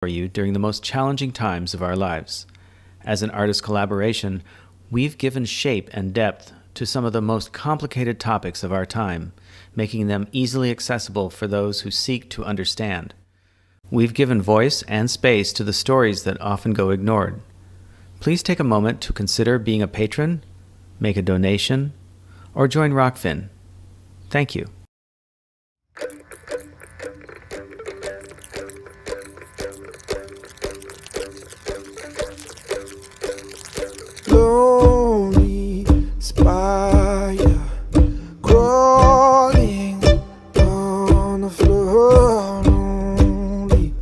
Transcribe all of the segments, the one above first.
for you during the most challenging times of our lives. As an artist collaboration, we've given shape and depth to some of the most complicated topics of our time, making them easily accessible for those who seek to understand. We've given voice and space to the stories that often go ignored. Please take a moment to consider being a patron, make a donation, or join Rockfin. Thank you. Lonely spire crawling on the floor. Lonely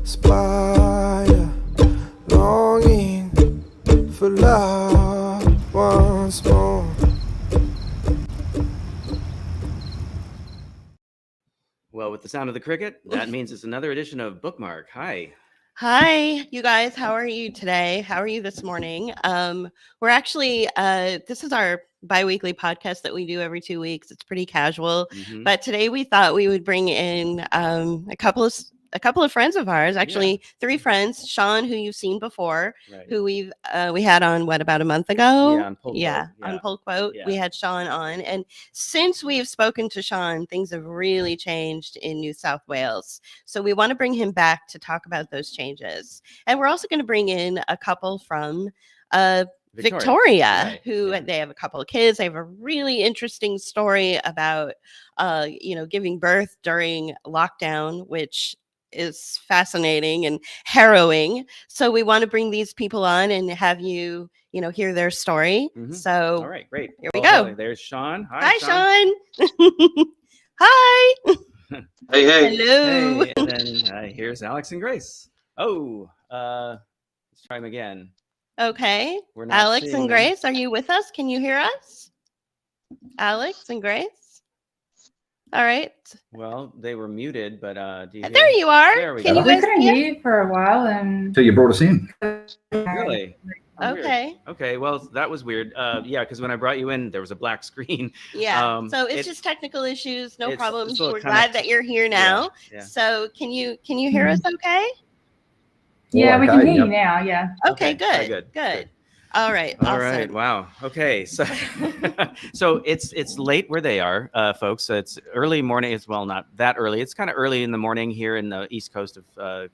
spire longing for love once more. Well, with the sound of the cricket, that means it's another edition of Bookmark. Hi. Hi, you guys. How are you today? How are you this morning? We're actually, this is our bi-weekly podcast that we do every 2 weeks. It's pretty casual, but today we thought we would bring in a couple of friends of ours, actually 3 friends. Sean, who you've seen before, who we had on about a month ago? On Pull Quote. On Pull Quote. We had Sean on, and since we have spoken to Sean, things have really changed in New South Wales. So we want to bring him back to talk about those changes, and we're also going to bring in a couple from Victoria, who they have a couple of kids. They have a really interesting story about giving birth during lockdown, which is fascinating and harrowing. So we want to bring these people on and have you hear their story. So all right, great. Here we go. There's Sean. Hi, Sean. Hi. Hey. Hello. Hey, and then here's Alex and Grace. Oh, let's try them again. Okay. We're not Alex seeing and them. Grace, are you with us? Can you hear us? Alex and Grace? All right. Well, they were muted, but do you hear? There you are. There we Can go. you We guys couldn't hear? hear you for a while, and So you brought us in. Really? Oh, weird. Okay. Okay. Well, that was weird. Yeah, because when I brought you in, there was a black screen. Yeah. So it's just technical issues. No it's problem. still We're kinda- glad that you're here now. Yeah. So can you hear us okay? yeah, we can okay, hear yep. you now. Yeah. Okay, very good. Good. All right. All Awesome. right. Wow. Okay. So, so it's late where they are, folks. So it's early morning. It's not that early. It's kind of early in the morning here in the east coast of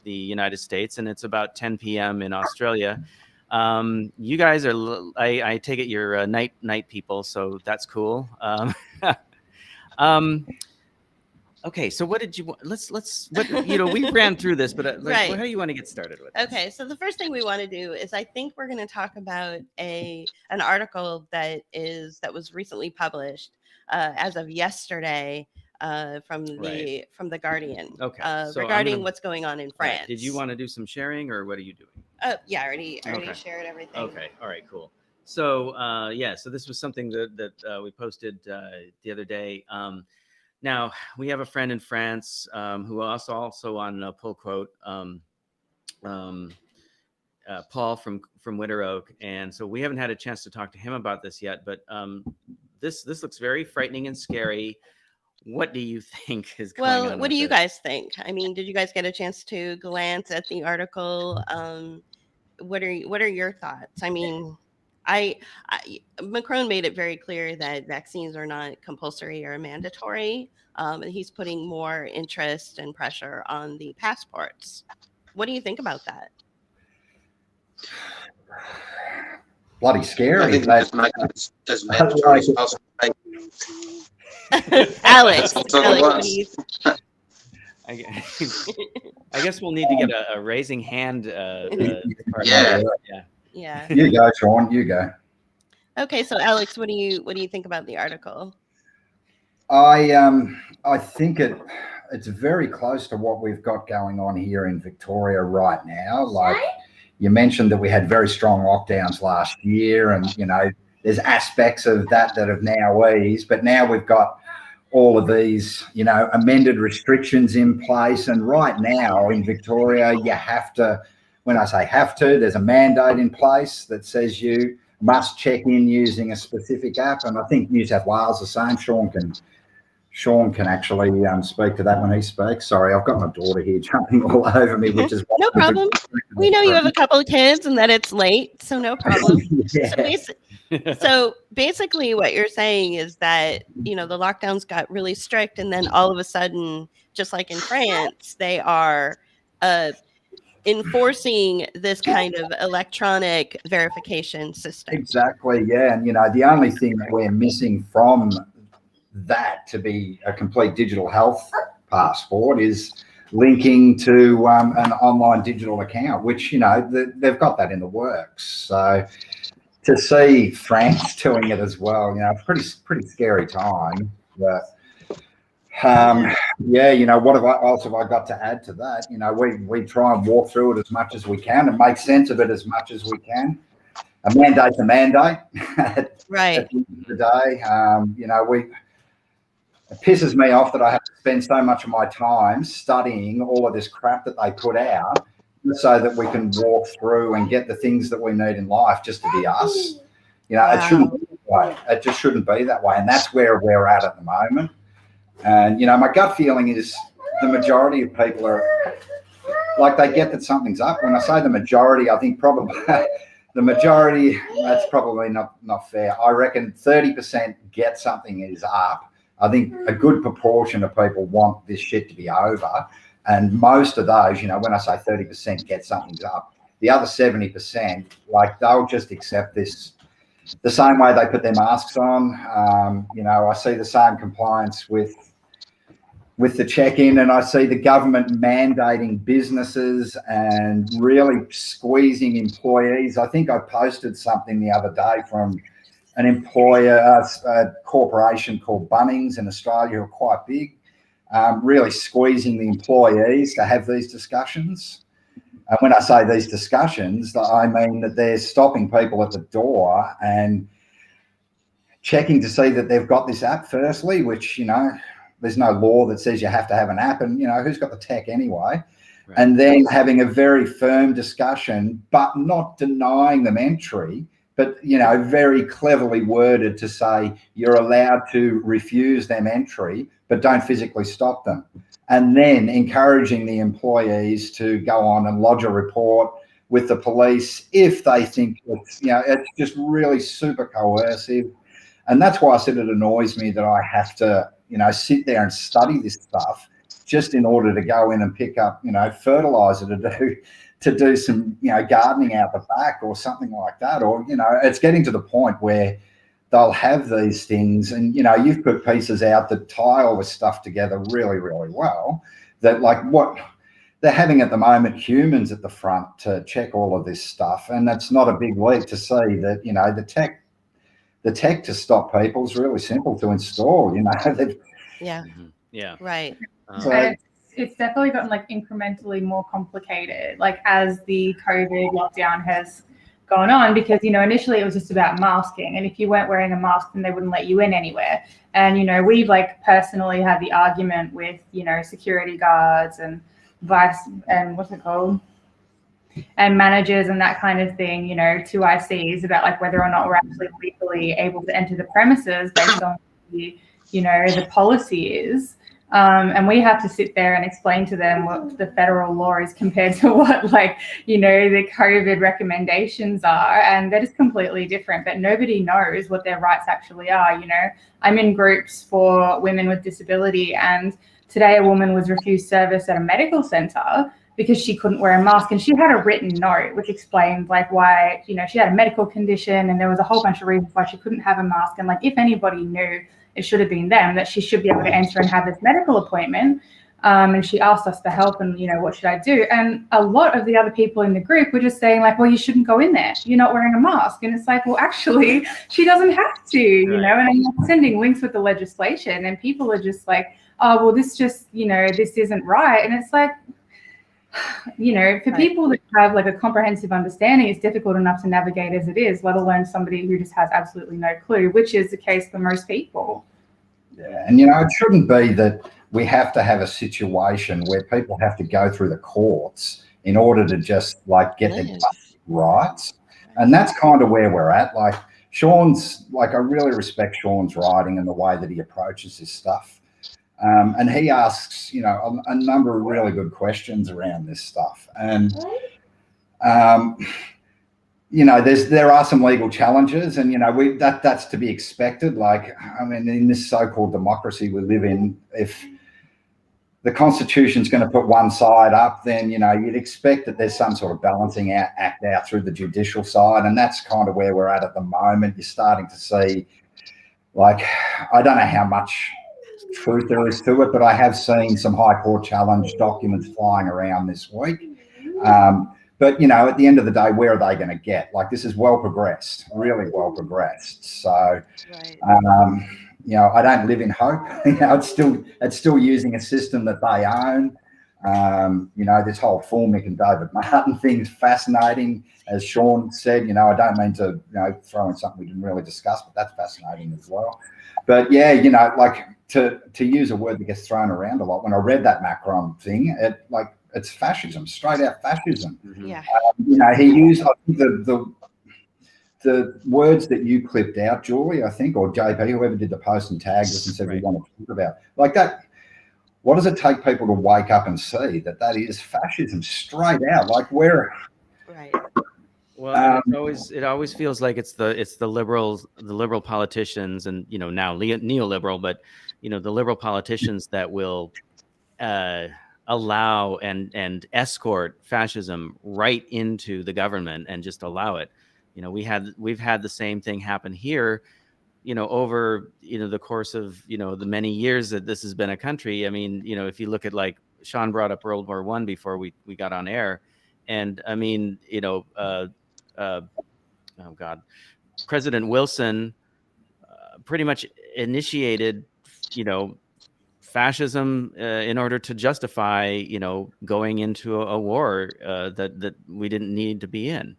the United States, and it's about 10 p.m. in Australia. You guys are. I take it you're night people, so that's cool. Okay, so what did you want? We ran through this, but Right. how do you want to get started with this? Okay, so the first thing we want to do is I think we're going to talk about an article that was recently published as of yesterday from the Guardian. Okay, so regarding what's going on in France. Right. Did you want to do some sharing, or what are you doing? Yeah, I already Okay. shared everything. Okay, all right, cool. So so this was something that we posted the other day. Now we have a friend in France who also on Pull Quote, Paul from Winter Oak, and so we haven't had a chance to talk to him about this yet. But this looks very frightening and scary. What do you think is going on? Well, what do you guys think? I mean, did you guys get a chance to glance at the article? What are your thoughts? I mean, Macron made it very clear that vaccines are not compulsory or mandatory, and he's putting more interest and pressure on the passports. What do you think about that? Bloody scary. I think But there's mandatory spousal pay. Alex, That's what it Alex, what was. do you I guess we'll need to get a raising hand. Part Yeah. Yeah. you go, Sean. You go. Okay, so Alex, what do you think about the article? I think it's very close to what we've got going on here in Victoria right now. Like you mentioned that we had very strong lockdowns last year, and there's aspects of that have now eased, but now we've got all of these, amended restrictions in place. And right now in Victoria, you have to, when I say have to, there's a mandate in place that says you must check in using a specific app. And I think New South Wales the same. Sean can Sean can actually speak to that when he speaks. Sorry, I've got my daughter here jumping all over me, which is no problem. We know you have a couple of kids and that it's late, so no problem. Yeah. So basically what you're saying is that, the lockdowns got really strict, and then all of a sudden, just like in France, they are enforcing this kind of electronic verification system. Exactly, yeah. And, the only thing that we're missing from that to be a complete digital health passport is linking to an online digital account, which, they've got that in the works. So to see France doing it as well, pretty scary time. But what else have I got to add to that? We try and walk through it as much as we can and make sense of it as much as we can. A mandate's a mandate. Right. At the end of the day, it pisses me off that I have to spend so much of my time studying all of this crap that they put out so that we can walk through and get the things that we need in life just to be us. It shouldn't be that way. It just shouldn't be that way. And that's where we're at the moment. And, my gut feeling is the majority of people are like, they get that something's up. When I say the majority, I think probably the majority, that's probably not fair. I reckon 30% get something is up. I think a good proportion of people want this shit to be over. And most of those, when I say 30% get something's up, the other 70%, like, they'll just accept this the same way they put their masks on. I see the same compliance with the check-in, and I see the government mandating businesses and really squeezing employees. I think I posted something the other day from an employer, a corporation called Bunnings in Australia, who are quite big, really squeezing the employees to have these discussions. And when I say these discussions, I mean that they're stopping people at the door and checking to see that they've got this app firstly, which, there's no law that says you have to have an app, and, who's got the tech anyway? Right. And then having a very firm discussion, but not denying them entry, but, very cleverly worded to say you're allowed to refuse them entry, but don't physically stop them. And then encouraging the employees to go on and lodge a report with the police if they think it's just really super coercive. And that's why I said it annoys me that I have to, sit there and study this stuff just in order to go in and pick up, fertilizer to do some, gardening out the back or something like that. Or, it's getting to the point where they'll have these things and, you've put pieces out that tie all this stuff together really, really well, that like what they're having at the moment, humans at the front to check all of this stuff. And that's not a big leap to see that, the tech to stop people is really simple to install, Yeah. Yeah. Right. So it's definitely gotten like incrementally more complicated, like as the COVID lockdown has gone on, because, initially it was just about masking. And if you weren't wearing a mask, then they wouldn't let you in anywhere. And, we've like personally had the argument with, security guards and and managers and that kind of thing, to ICs about like whether or not we're actually legally able to enter the premises based on the policy is. And we have to sit there and explain to them what the federal law is compared to what the COVID recommendations are. And that is completely different, but nobody knows what their rights actually are. I'm in groups for women with disability, and today a woman was refused service at a medical center because she couldn't wear a mask, and she had a written note which explained why, she had a medical condition and there was a whole bunch of reasons why she couldn't have a mask. And if anybody knew, it should have been them, that she should be able to enter and have this medical appointment. And she asked us for help and, what should I do? And a lot of the other people in the group were just saying well, you shouldn't go in there. You're not wearing a mask. And it's well, actually, she doesn't have to, and I'm sending links with the legislation, and people are just oh, well, this just, this isn't right. And it's for people that have a comprehensive understanding, it's difficult enough to navigate as it is, let alone somebody who just has absolutely no clue, which is the case for most people. Yeah, and it shouldn't be that we have to have a situation where people have to go through the courts in order to just get their rights. And that's kind of where we're at. Sean's I really respect Sean's writing and the way that he approaches this stuff. And he asks, a number of really good questions around this stuff. And, there are some legal challenges, and, that's to be expected. Like, I mean, in this so-called democracy we live in, if the Constitution's going to put one side up, then, you'd expect that there's some sort of balancing act out through the judicial side. And that's kind of where we're at the moment. You're starting to see, like, I don't know how much truth there is to it, but I have seen some High Court challenge documents flying around this week. But, at the end of the day, where are they going to get? Like, this is well progressed, really well progressed. So, I don't live in hope. It's still using a system that they own. This whole Fulmick and David Martin thing is fascinating. As Sean said, I don't mean to, throw in something we didn't really discuss, but that's fascinating as well. But yeah, like to use a word that gets thrown around a lot. When I read that Macron thing, it's fascism, straight out fascism. Yeah. He used, I think, the words that you clipped out, Julie, I think, or JP, whoever did the post and tagged us and said we want to talk about, like that. What does it take people to wake up and see that is fascism straight out? Like, where? Right. Well, it always feels like it's the liberal politicians, and now neoliberal, but the liberal politicians that will allow and escort fascism right into the government and just allow it. We've had the same thing happen here, over the course of the many years that this has been a country. I mean, if you look at, like, Sean brought up World War I before we got on air, and I mean, oh God, President Wilson pretty much initiated fascism in order to justify going into a war that we didn't need to be in.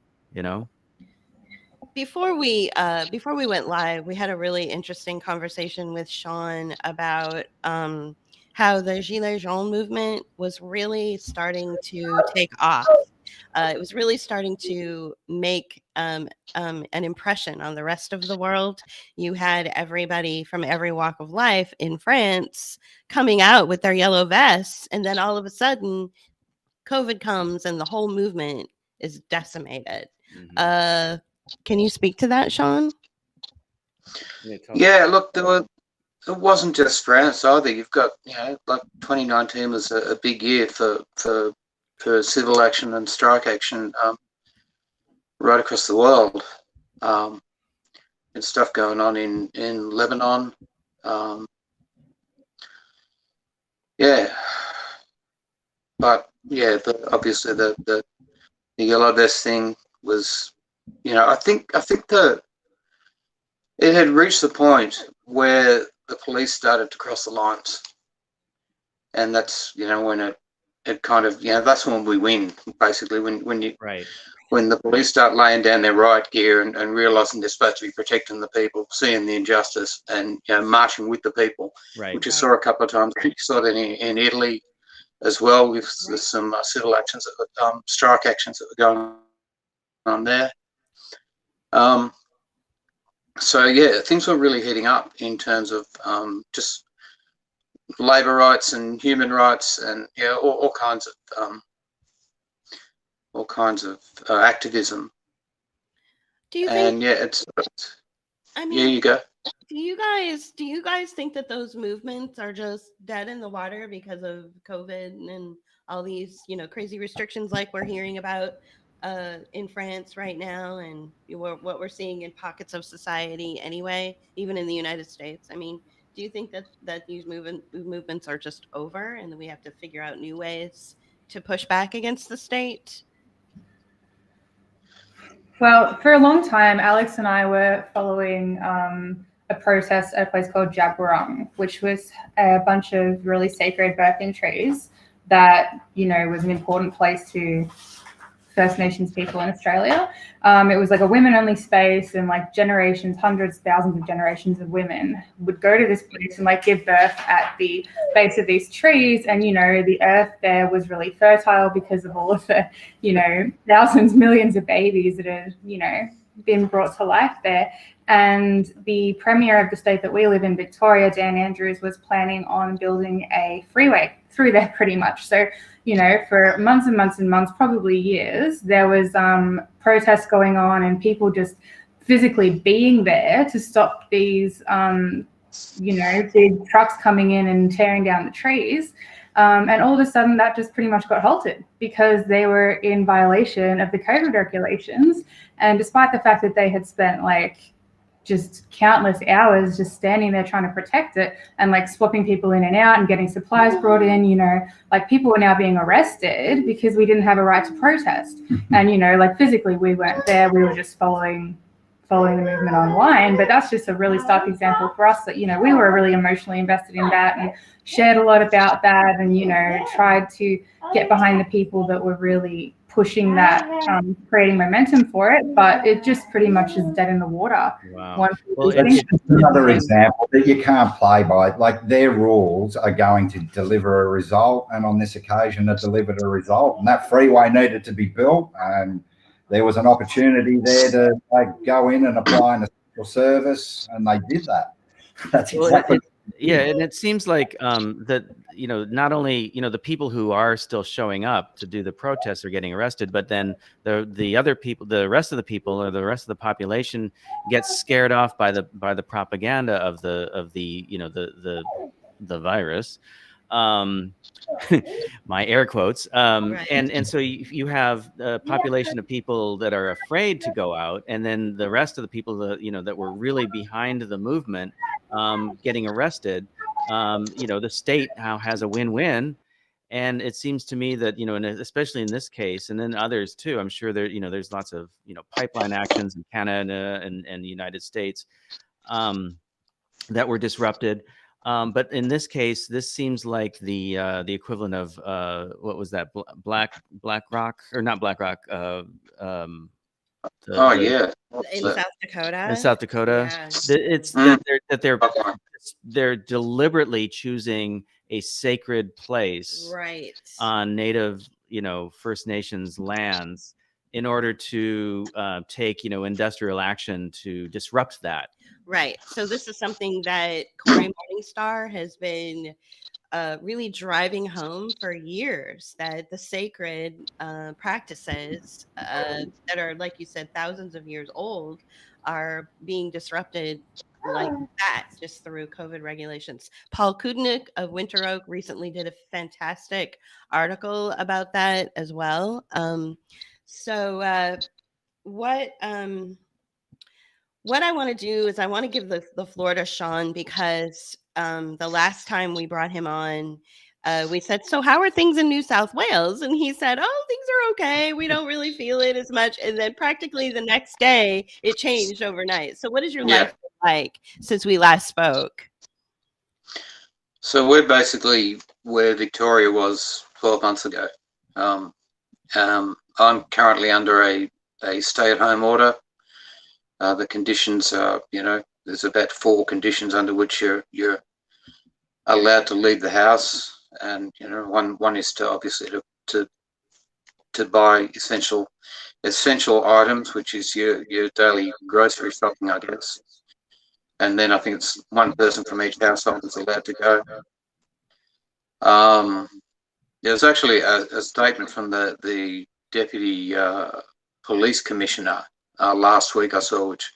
Before we went live, we had a really interesting conversation with Sean about how the Gilets Jaunes movement was really starting to take off. It was really starting to make an impression on the rest of the world. You had everybody from every walk of life in France coming out with their yellow vests, and then all of a sudden, COVID comes and the whole movement is decimated. Mm-hmm. Can you speak to that, Sean? Yeah, look, it wasn't just France either. You've got, like 2019 was a big year for civil action and strike action right across the world. And stuff going on in Lebanon. But yeah, obviously the yellow vest thing was, I think it had reached the point where the police started to cross the lines, and that's when it kind of that's when we win, basically, when the police start laying down their riot gear and realizing they're supposed to be protecting the people, seeing the injustice, and marching with the people, which you saw a couple of times. You saw that in Italy as well, with some civil actions, strike actions that were going on there. So yeah, things were really heating up in terms of just labour rights and human rights, and all kinds of activism. Do you think? It's. I mean, you go. Do you guys think that those movements are just dead in the water because of COVID and all these crazy restrictions like we're hearing about in France right now, and what we're seeing in pockets of society anyway, even in the United States? I mean, do you think that these movements are just over, and that we have to figure out new ways to push back against the state? Well, for a long time, Alex and I were following a protest at a place called Jaburong, which was a bunch of really sacred birthing trees that, was an important place to First Nations people in Australia. It was like a women-only space, and like generations, hundreds, thousands of generations of women would go to this place and like give birth at the base of these trees. And, the earth there was really fertile because of all of the, thousands, millions of babies that had, been brought to life there. And the Premier of the state that we live in, Victoria, Dan Andrews, was planning on building a freeway through there pretty much. So, you know, for months and months and months, probably years, there was protests going on and people just physically being there to stop these, you know, big trucks coming in and tearing down the trees. And all of a sudden that just pretty much got halted because they were in violation of the COVID regulations. And despite the fact that they had spent like just countless hours just standing there trying to protect it and like swapping people in and out and getting supplies brought in, you know, like people were now being arrested because we didn't have a right to protest. And, you know, like physically we weren't there, we were just following the movement online. But that's just a really stark example for us that, you know, we were really emotionally invested in that and shared a lot about that and, you know, tried to get behind the people that were really pushing that, creating momentum for it, but it just pretty much is dead in the water. Wow. Well, it's another example that you can't play by. Like their rules are going to deliver a result, and on this occasion, it delivered a result. And that freeway needed to be built, and there was an opportunity there to like go in and apply an essential service, and they did that. That's exactly. Yeah, and it seems like that, you know, not only, you know, the people who are still showing up to do the protests are getting arrested, but then the other people, the rest of the people or the rest of the population gets scared off by the propaganda of the you know, the virus. My air quotes. Right. And so you have a population of people that are afraid to go out, and then the rest of the people that, you know, that were really behind the movement getting arrested. You know, the state now has a win-win. And it seems to me that, you know, and especially in this case, and then others too, I'm sure there, you know, there's lots of, you know, pipeline actions in Canada and the United States that were disrupted. But in this case, this seems like the equivalent of what was that, Black Rock, or not Black Rock? In South Dakota. In South Dakota, Yeah. it's that they're deliberately choosing a sacred place, Right. on Native, you know, First Nations lands in order to take, you know, industrial action to disrupt that. Right. So this is something that Corey Morningstar has been really driving home for years, that the sacred practices that are, like you said, thousands of years old are being disrupted like that just through COVID regulations. Paul Kudnick of Winter Oak recently did a fantastic article about that as well. What I want to do is I want to give the floor to Sean, because the last time we brought him on, we said, so how are things in New South Wales? And he said, oh, things are okay. We don't really feel it as much. And then practically the next day, it changed overnight. So what is your life like since we last spoke? So we're basically where Victoria was 12 months ago. I'm currently under a stay-at-home order. The conditions are, you know, there's about 4 conditions under which you're allowed to leave the house, and you know, one is to obviously to buy essential items, which is your daily grocery shopping, I guess. And then I think it's one person from each household is allowed to go. There's actually a statement from the deputy police commissioner last week I saw, which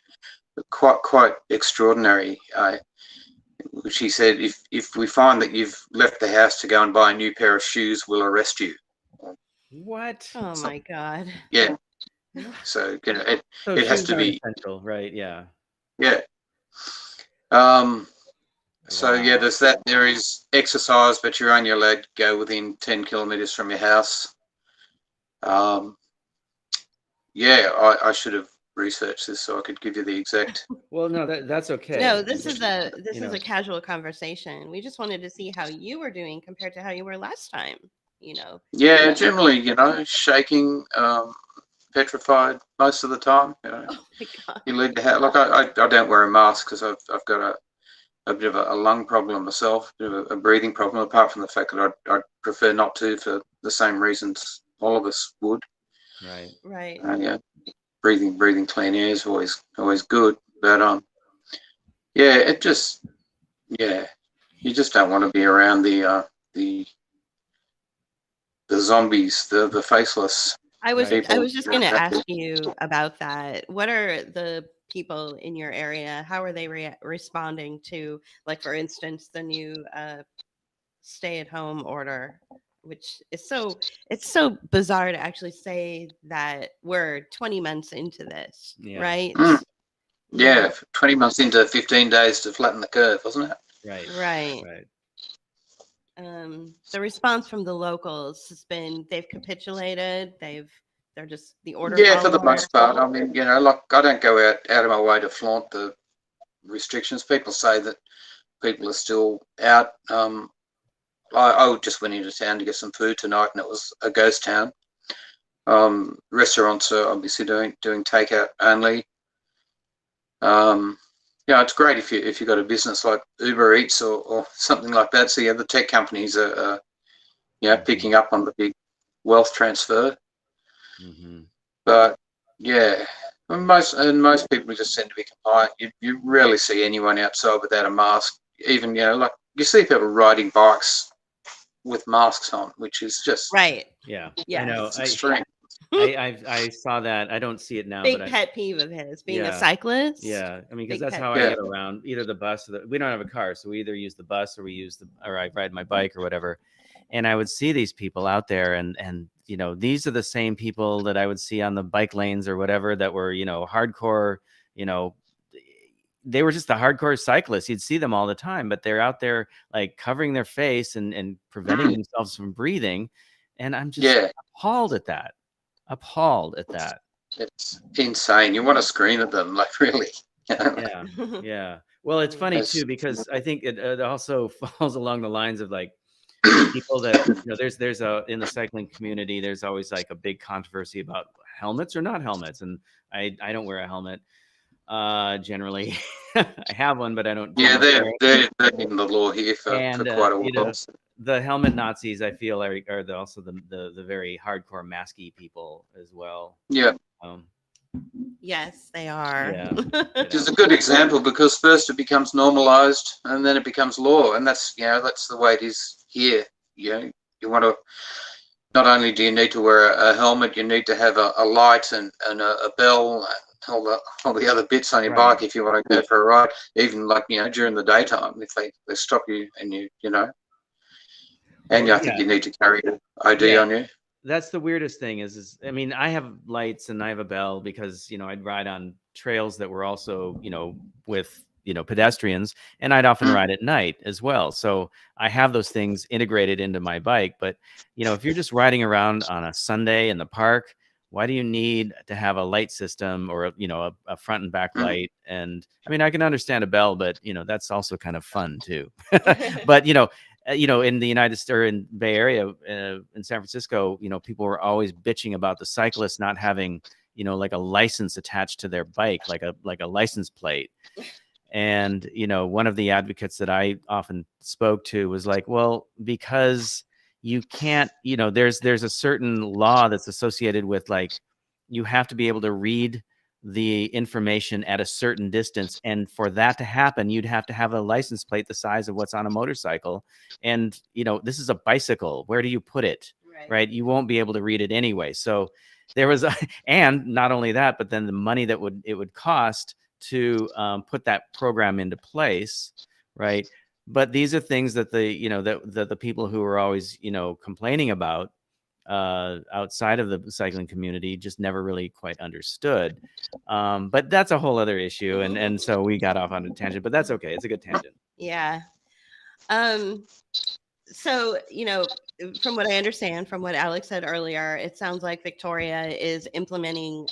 was quite extraordinary. Which he said, if we find that you've left the house to go and buy a new pair of shoes, we'll arrest you. What? Oh my God. Yeah. So you know, it has to be essential, right? Yeah. Yeah. So yeah, there's that. There is exercise, but you're only allowed to go within 10 kilometers from your house. Yeah, I should have researched this so I could give you the exact. Well, no, that's okay. No, this is a casual conversation. We just wanted to see how you were doing compared to how you were last time. You know. Yeah, generally, you know, shaking, petrified most of the time. You know, oh my God. You leave the house. Like I don't wear a mask because I've got a bit of a lung problem myself, a bit of a breathing problem. Apart from the fact that I'd prefer not to, for the same reasons all of us would. Right. Right. Yeah. Breathing clean air is always good. But yeah, it just you just don't want to be around the zombies, the faceless. I was people. just going to ask you about that. What are the people in your area? How are they responding to, like, for instance, the new stay-at-home order, which is it's so bizarre to actually say that we're 20 months into this, right? Yeah, 20 months into 15 days to flatten the curve, wasn't it? Right. The response from the locals has been they've capitulated. They're just the order. Yeah, for the most part. I mean, like, I don't go out of my way to flaunt the restrictions. People say that people are still out. I just went into town to get some food tonight, and it was a ghost town. Restaurants are obviously doing takeout only. It's great if you got a business like Uber Eats or something like that. So the tech companies are picking up on the big wealth transfer. But most people just seem to be compliant. You rarely see anyone outside without a mask. Even like you see people riding bikes with masks on, which is just right. Yeah, I know. It's extreme. I saw that. I don't see it now. Big but pet peeve of his being a cyclist. Yeah, I mean, because that's pet how I get around. Either the bus, we don't have a car, so we either use the bus or I ride my bike or whatever. And I would see these people out there, and these are the same people that I would see on the bike lanes or whatever that were hardcore. They were just the hardcore cyclists. You'd see them all the time, but they're out there like covering their face and preventing themselves from breathing. And I'm just appalled at that. It's insane. You want to scream at them, like, really. Yeah. Well, it's funny too, because I think it also falls along the lines of like people that there's in the cycling community, there's always like a big controversy about helmets or not helmets, and I don't wear a helmet generally. I have one, but I don't. Yeah, they're in the law here for quite a while. The helmet Nazis, I feel, are also the very hardcore masky people as well. Yeah. Yes, they are. Yeah. Which is a good example, because first it becomes normalized and then it becomes law, and that's the way it is here. You want to, not only do you need to wear a helmet, you need to have a light and a bell and all the other bits on your bike if you want to go for a ride, even like during the daytime if they stop you and I think you need to carry an ID on you. That's the weirdest thing is I mean, I have lights and I have a bell because I'd ride on trails that were also with pedestrians, and I'd often ride at night as well. So I have those things integrated into my bike. But if you're just riding around on a Sunday in the park, why do you need to have a light system or a front and back light? And I mean, I can understand a bell, but that's also kind of fun too. But in the United States or in Bay Area, in San Francisco, people were always bitching about the cyclists not having, like a license attached to their bike, like a license plate. And, one of the advocates that I often spoke to was like, well, because you can't, there's a certain law that's associated with, like, you have to be able to read the information at a certain distance, and for that to happen you'd have to have a license plate the size of what's on a motorcycle, and this is a bicycle. Where do you put it? Right? You won't be able to read it anyway. So there was and not only that, but then the money that it would cost to put that program into place, right? But these are things that the people who are always complaining about outside of the cycling community just never really quite understood. But that's a whole other issue, and so we got off on a tangent, but that's okay. It's a good tangent. Yeah. So from what I understand, from what Alex said earlier, it sounds like Victoria is implementing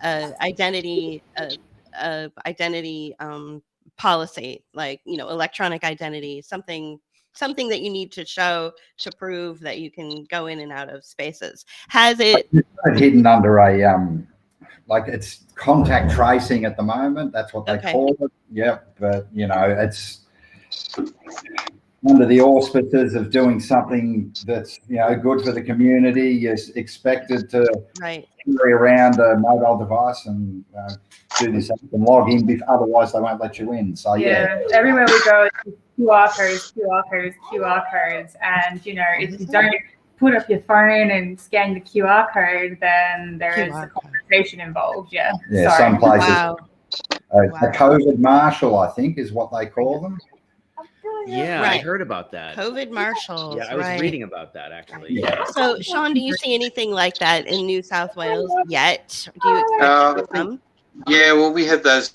identity policy, like electronic identity, something that you need to show to prove that you can go in and out of spaces. Has it hidden under like it's contact tracing at the moment? That's what they call it. Yeah, but it's under the auspices of doing something that's, good for the community. You're expected to carry around a mobile device and do this and log in. Otherwise, they won't let you in. So everywhere we go, it's QR codes, and if you don't put up your phone and scan the QR code, then there is a conversation involved. Some places. A COVID marshal, I think, is what they call them. Yeah, I heard about that. COVID marshals. Yeah, I was reading about that actually. Yeah. So, Sean, do you see anything like that in New South Wales yet? Do you expect it to come? Yeah, well, we have those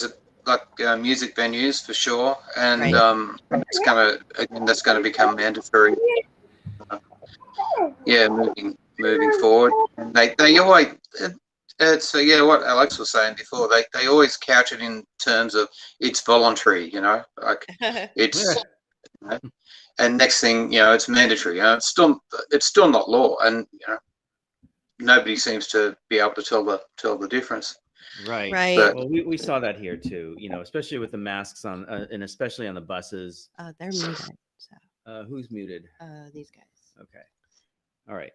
music venues for sure, and that's going to become mandatory. Moving forward, and they always. It's what Alex was saying before. They always couch it in terms of it's voluntary, like it's, and next thing it's mandatory. It's still not law, and nobody seems to be able to tell the difference. Right. But, well, we saw that here too. Especially with the masks on, and especially on the buses. They're muted. So. Who's muted? These guys. Okay. All right.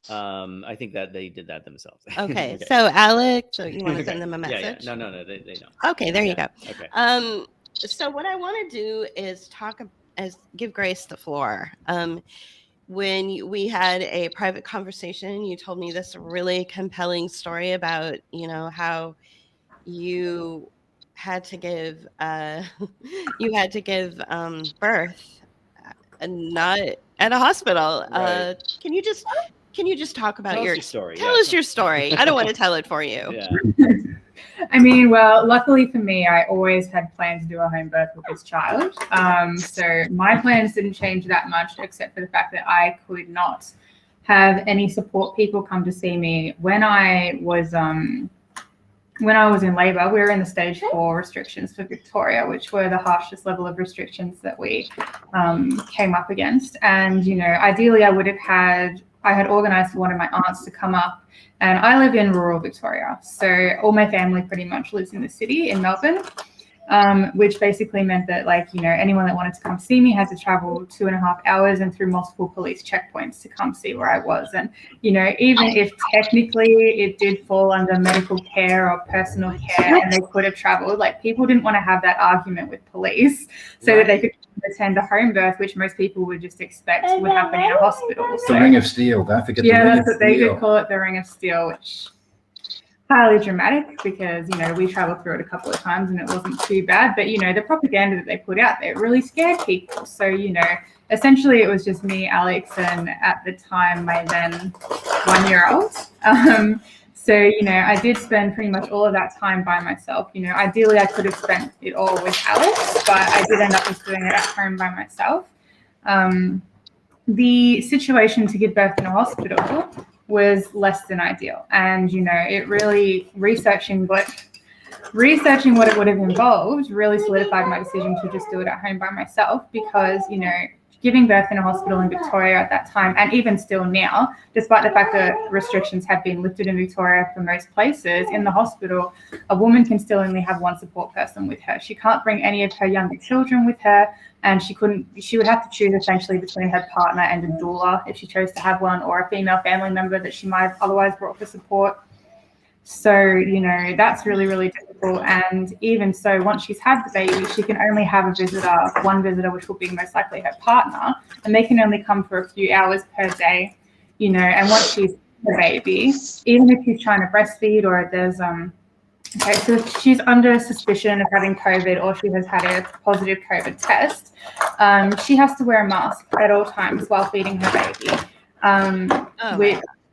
I think that they did that themselves. Okay. So Alex, so you want to send them a message? Yeah. No, they don't. Okay, there you go. Okay. So what I want to do is give Grace the floor. When we had a private conversation, you told me this really compelling story about, how you had to give birth and not at a hospital. Right. Can you just talk about your story? Tell us your story. I don't want to tell it for you. Yeah. I mean, well, luckily for me, I always had planned to do a home birth with this child. So my plans didn't change that much, except for the fact that I could not have any support people come to see me when I was in labor. We were in the stage 4 restrictions for Victoria, which were the harshest level of restrictions that we came up against. And, ideally I had organised for one of my aunts to come up, and I live in rural Victoria. So all my family pretty much lives in the city in Melbourne, which basically meant that anyone that wanted to come see me had to travel 2.5 hours and through multiple police checkpoints to come see where I was. And, even if technically it did fall under medical care or personal care and they could have traveled, people didn't want to have that argument with police so that they could attend a home birth, which most people would just expect would happen in a hospital. The Ring of Steel, don't forget the Ring of Steel. Yeah, that's what they did call it, the Ring of Steel, which highly dramatic because, we traveled through it a couple of times and it wasn't too bad. But, the propaganda that they put out there really scared people. So, essentially it was just me, Alex, and at the time my then 1-year-old. So, I did spend pretty much all of that time by myself. Ideally I could have spent it all with Alex, but I did end up just doing it at home by myself. The situation to give birth in a hospital was less than ideal. And, it really, researching what it would have involved really solidified my decision to just do it at home by myself because, giving birth in a hospital in Victoria at that time, and even still now, despite the fact that restrictions have been lifted in Victoria for most places, in the hospital, a woman can still only have one support person with her. She can't bring any of her younger children with her, and she would have to choose essentially between her partner and a doula if she chose to have one, or a female family member that she might have otherwise brought for support. So, that's really, really difficult. And even so, once she's had the baby, she can only have one visitor, which will be most likely her partner. And they can only come for a few hours per day, and once she's the baby, even if she's trying to breastfeed or there's, so if she's under suspicion of having COVID or she has had a positive COVID test, she has to wear a mask at all times while feeding her baby.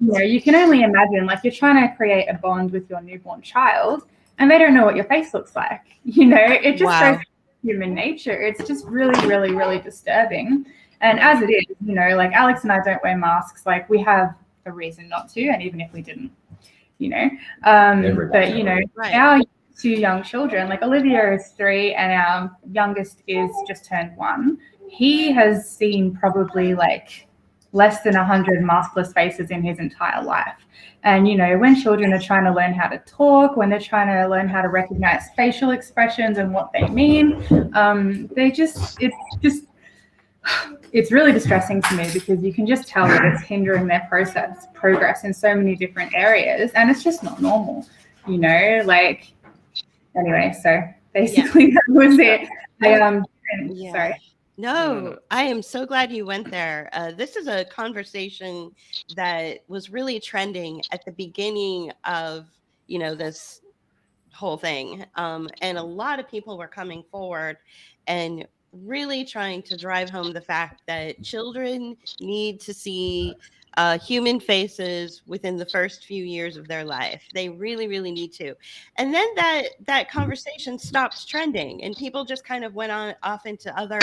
You can only imagine, you're trying to create a bond with your newborn child and they don't know what your face looks like. It just shows human nature. It's just really, really, really disturbing. And as it is, Alex and I don't wear masks. We have a reason not to. And even if we didn't, our 2 young children, Olivia is 3 and our youngest is just turned 1. He has seen probably less than 100 maskless faces in his entire life. And, when children are trying to learn how to talk, when they're trying to learn how to recognize facial expressions and what they mean, it's really distressing to me because you can just tell that it's hindering their progress in so many different areas, and it's just not normal, you know. Like, anyway, so basically that was it. Sorry. No, I am so glad you went there. This is a conversation that was really trending at the beginning of, this whole thing. And a lot of people were coming forward and really trying to drive home the fact that children need to see human faces within the first few years of their life. They really, really need to. And then that conversation stopped trending, and people just kind of went off into other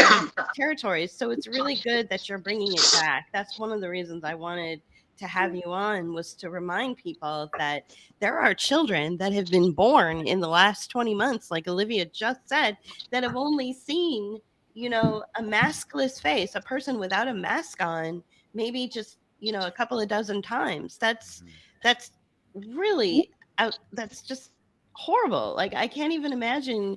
territories. So it's really good that you're bringing it back. That's one of the reasons I wanted to have you on, was to remind people that there are children that have been born in the last 20 months, like Olivia just said, that have only seen, a maskless face, a person without a mask on, maybe just, a couple of dozen times. That's really that's just horrible. Like, I can't even imagine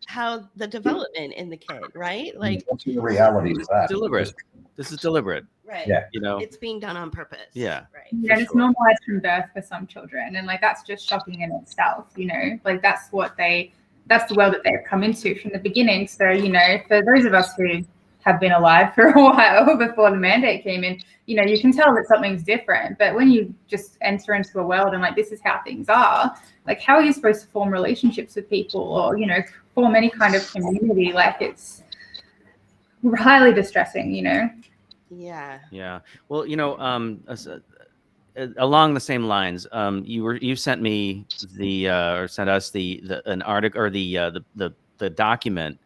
how the development in the kid, right? Like, what's the reality of that? Deliberate. This is deliberate. Right. Yeah. It's being done on purpose. Yeah. Right. Yeah, it's normalized from birth for some children, and like that's just shocking in itself. Like that's the world that they've come into from the beginning. So for those of us who have been alive for a while before the mandate came in, you can tell that something's different. But when you just enter into a world and like this is how things are, like how are you supposed to form relationships with people, or form any kind of community? Like it's highly distressing. Yeah. Yeah. Well, along the same lines, you sent me or sent us an article, or the document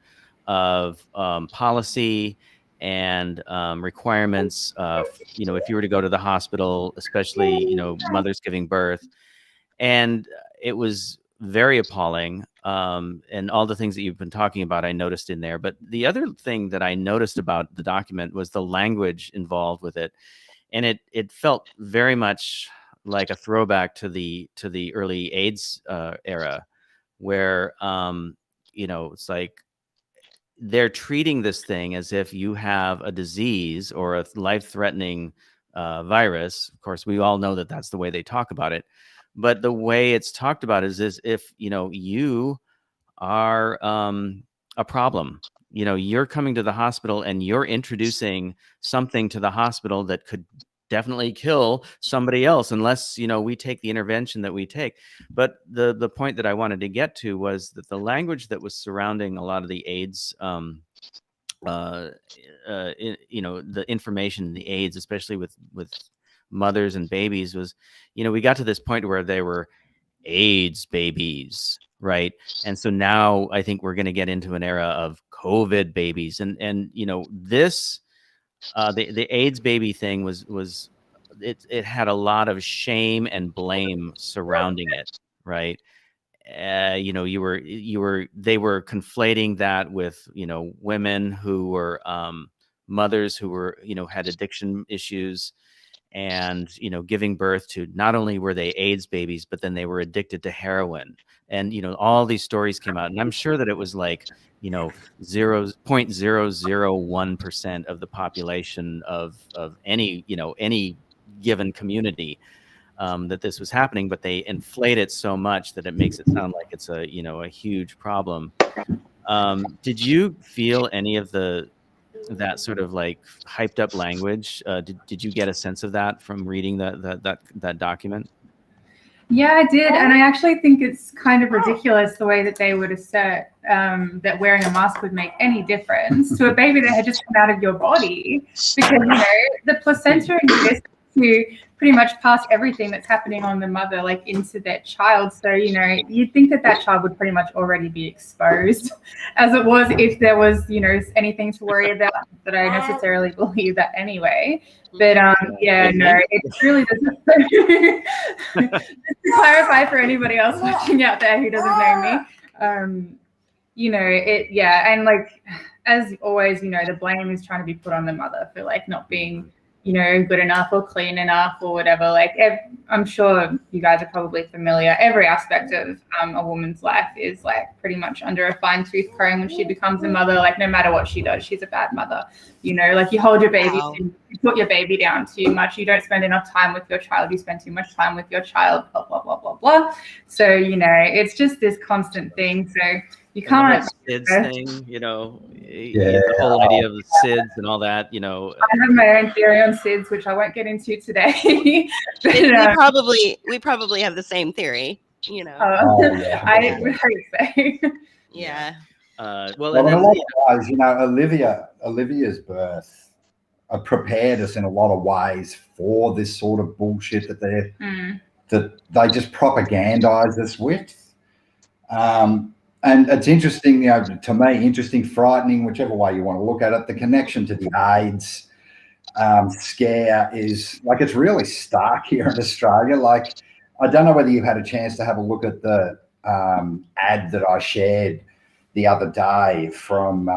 of policy and requirements. If you were to go to the hospital, especially mothers giving birth, and it was very appalling. And all the things that you've been talking about, I noticed in there. But the other thing that I noticed about the document was the language involved with it. And it felt very much like a throwback to the early AIDS era, where it's like they're treating this thing as if you have a disease or a life-threatening virus. Of course, we all know that that's the way they talk about it. But the way it's talked about is as if you are a problem. You're coming to the hospital and you're introducing something to the hospital that could definitely kill somebody else unless we take the intervention that we take. But the point that I wanted to get to was that the language that was surrounding a lot of the AIDS the information, the AIDS, especially with mothers and babies, was we got to this point where they were AIDS babies, right? And so now I think we're going to get into an era of COVID babies, and this the AIDS baby thing was it had a lot of shame and blame surrounding it, right? They were conflating that with women who were mothers who were had addiction issues, and giving birth to, not only were they AIDS babies, but then they were addicted to heroin, and all these stories came out, and I'm sure that it was like 0.001% of the population of any any given community that this was happening, but they inflate it so much that it makes it sound like it's a a huge problem. Did you feel any of that sort of like hyped up language? Did you get a sense of that from reading that document? Yeah, I did. And I actually think it's kind of ridiculous the way that they would assert that wearing a mask would make any difference to a baby that had just come out of your body, because the placenta exists to pretty much pass everything that's happening on the mother like into that child. So you'd think that child would pretty much already be exposed as it was, if there was anything to worry about. But I necessarily believe that anyway. But it's really just to clarify for anybody else watching out there who doesn't know me. And like as always, the blame is trying to be put on the mother for like not being good enough or clean enough or whatever. Like, I'm sure you guys are probably familiar. Every aspect of a woman's life is like pretty much under a fine tooth comb when she becomes a mother. Like, no matter what she does, she's a bad mother. Like you hold your baby, you put your baby down too much. You don't spend enough time with your child. You spend too much time with your child. Blah blah blah blah blah. So it's just this constant thing. So you can't. The whole SIDS thing, the whole idea of the SIDS and all that, I have my own theory on SIDS, which I won't get into today. But, we probably have the same theory, I would hope so. Yeah. Well, in a lot of ways, Olivia's birth prepared us in a lot of ways for this sort of bullshit that they just propagandize us with. And it's interesting, to me, interesting, frightening, whichever way you want to look at it. The connection to the AIDS scare is like, it's really stark here in Australia. Like, I don't know whether you've had a chance to have a look at the ad that I shared the other day from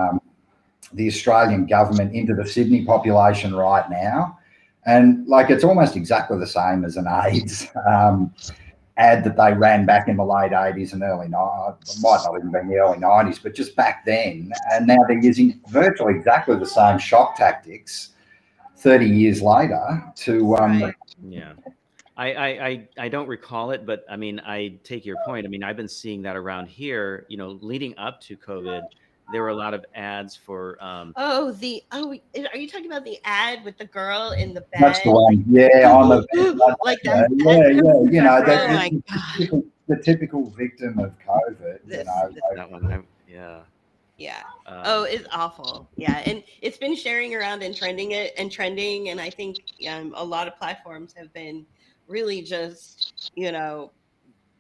the Australian government into the Sydney population right now. And like, it's almost exactly the same as an AIDS ad that they ran back in the late 80s and early 90s, might not even been the early 90s, but just back then. And now they're using virtually exactly the same shock tactics 30 years later to yeah. I don't recall it, but I mean, I take your point. I mean, I've been seeing that around here, leading up to COVID. There were a lot of ads for are you talking about the ad with the girl in the bed? That's the one. Yeah, on the like that. Yeah. The typical victim of COVID. That one. Yeah. It's awful. Yeah, and it's been sharing around and trending, and I think a lot of platforms have been really just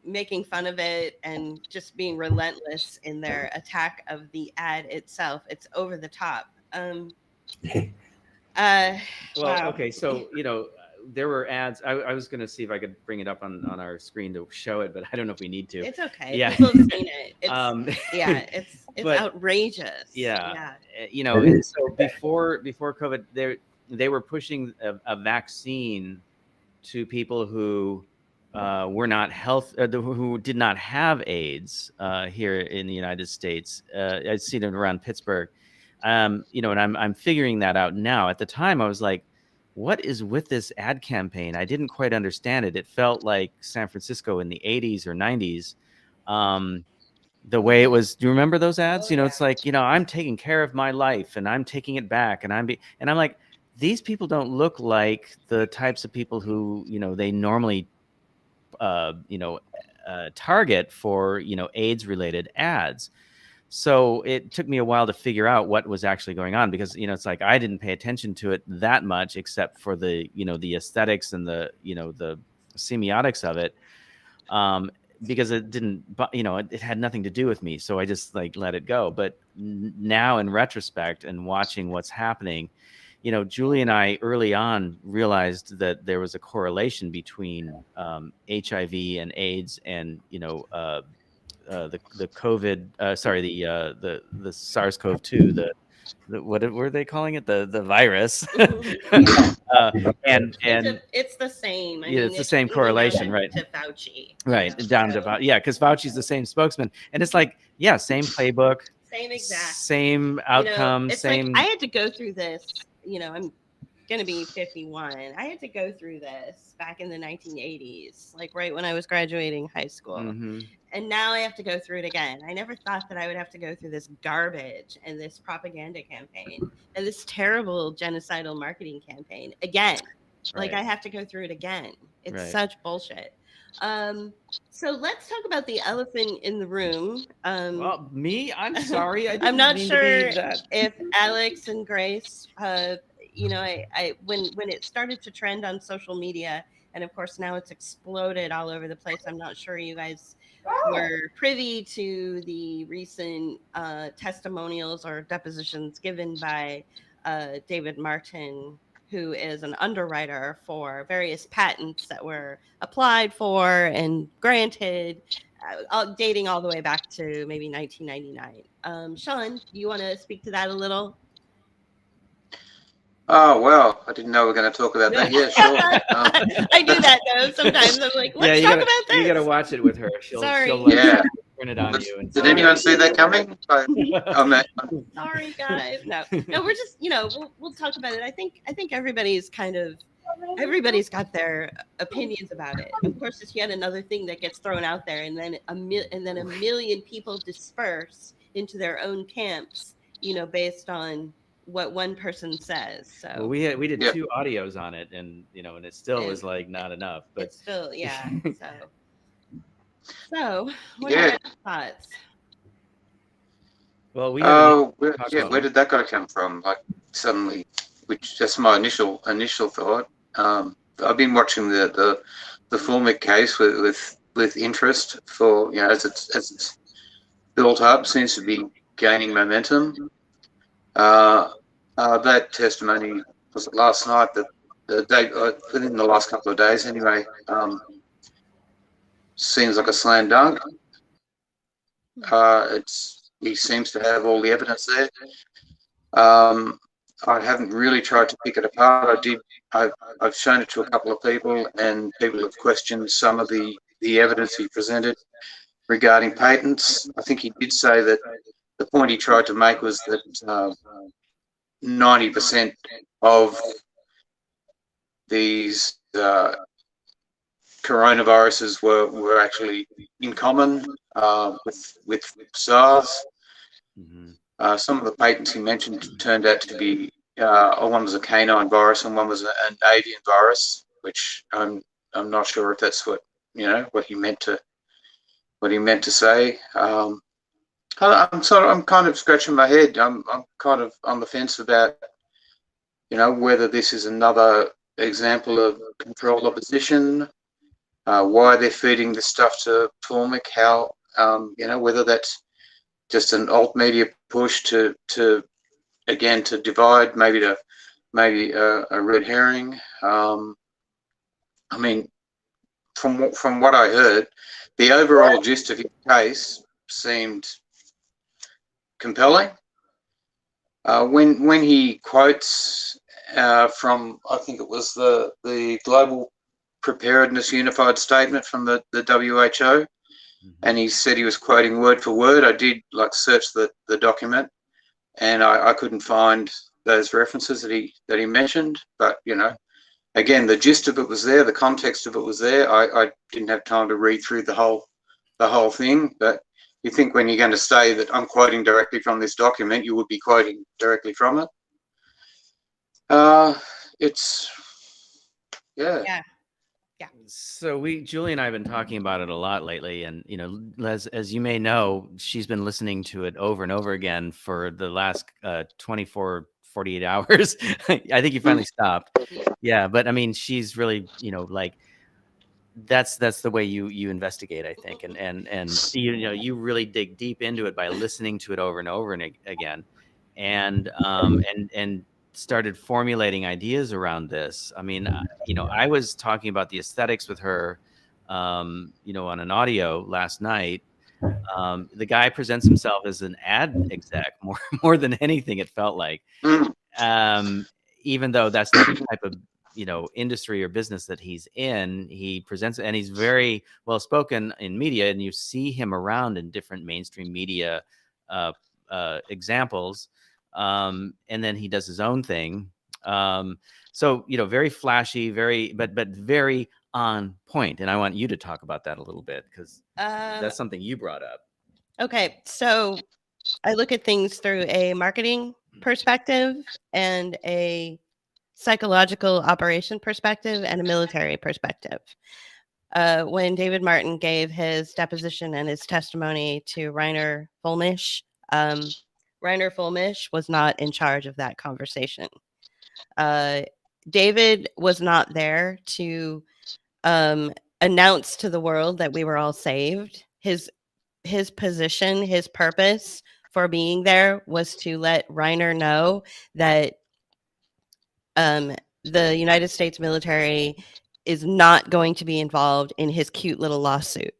making fun of it and just being relentless in their attack of the ad itself. It's over the top. Wow. Okay, so there were ads. I was going to see if I could bring it up on our screen to show it, but I don't know if we need to. It's okay. Yeah. People have seen it. It's but, outrageous. Yeah. And so before COVID, they were pushing a vaccine to people who were not who did not have AIDS here in the United States. I've seen it around Pittsburgh, and I'm figuring that out now. At the time, I was like, what is with this ad campaign? I didn't quite understand it. It felt like San Francisco in the 80s or 90s. The way it was, do you remember those ads? It's like, I'm taking care of my life and I'm taking it back and I'm like, these people don't look like the types of people who, they normally, target for, AIDS related ads. So it took me a while to figure out what was actually going on because, it's like, I didn't pay attention to it that much except for the, the aesthetics and the, the semiotics of it. Because it didn't, it had nothing to do with me. So I just let it go. But now in retrospect and watching what's happening, Julie and I early on realized that there was a correlation between HIV and AIDS and, the COVID, the SARS-CoV-2, the what were they calling it? The virus. And it's the same. It's the same correlation, right? To Fauci. Right. Down to Fauci. Yeah, because Fauci's the same spokesman. And it's like, yeah, same playbook. Same outcome. Same. Like, I had to go through this, I'm going to be 51. I had to go through this back in the 1980s, like right when I was graduating high school. Mm-hmm. And now I have to go through it again. I never thought that I would have to go through this garbage and this propaganda campaign and this terrible genocidal marketing campaign again. Right. Like I have to go through it again. It's such bullshit. So let's talk about the elephant in the room. Well, me, I'm sorry. I'm not sure if Alex and Grace, I when it started to trend on social media, and of course now it's exploded all over the place. I'm not sure you guys were privy to the recent testimonials or depositions given by David Martin, who is an underwriter for various patents that were applied for and granted, dating all the way back to maybe 1999. Sean, do you want to speak to that a little? Oh, well, I didn't know we were going to talk about that. Yeah, sure. I do that though. Sometimes I'm like, let's talk about this. You gotta watch it with her. Sorry. She'll like, Yeah. turn it on you. And Did anyone see that coming? Sorry, guys. No, we're just, we'll talk about it. I think everybody's got their opinions about it. Of course, it's yet another thing that gets thrown out there, and then a million people disperse into their own camps, based on what one person says. So well, we did 2 audios on it, and and it still was like not enough. But it's still, yeah. So what are your thoughts? Well, where did that guy come from? Like suddenly, which that's my initial thought. I've been watching the Fulmick case with interest for as it's built up, seems to be gaining momentum. That testimony was last night, the day within the last couple of days anyway. Seems like a slam dunk. He seems to have all the evidence there. I haven't really tried to pick it apart. I've shown it to a couple of people, and people have questioned some of the evidence he presented regarding patents. I think he did say that the point he tried to make was that 90% of these coronaviruses were actually in common with SARS. Mm-hmm. Some of the patents he mentioned turned out to be one was a canine virus and one was an avian virus, which I'm not sure if that's what he meant to say. I'm kind of scratching my head. I'm kind of on the fence about whether this is another example of controlled opposition, why they're feeding this stuff to Fulmick, how whether that's just an alt media push to divide, maybe a red herring. I mean, from what I heard, the overall gist of his case seemed compelling. When he quotes from, I think it was the Global Preparedness Unified Statement from the WHO, and he said he was quoting word for word. I did search the document, and I couldn't find those references that he mentioned. But again, the gist of it was there, the context of it was there. I didn't have time to read through the whole thing, but you think when you're going to say that I'm quoting directly from this document, you would be quoting directly from it. So Julie and I have been talking about it a lot lately, and as you may know, she's been listening to it over and over again for the last 48 hours. I think you finally stopped. Yeah, but I mean, she's really that's the way you investigate, I think, and you really dig deep into it by listening to it over and over and again, and started formulating ideas around this. I mean, I was talking about the aesthetics with her, on an audio last night. The guy presents himself as an ad exec more than anything, it felt like, even though that's not the type of industry or business that he's in. He presents, and he's very well spoken in media, and you see him around in different mainstream media examples. And then he does his own thing. So very flashy, but very on point. And I want you to talk about that a little bit, because that's something you brought up. Okay, so I look at things through a marketing perspective and a psychological operation perspective and a military perspective. When David Martin gave his deposition and his testimony to Reiner Fulmish, Reiner Fulmish was not in charge of that conversation. David was not there to announce to the world that we were all saved. His position, his purpose for being there was to let Reiner know that the United States military is not going to be involved in his cute little lawsuit,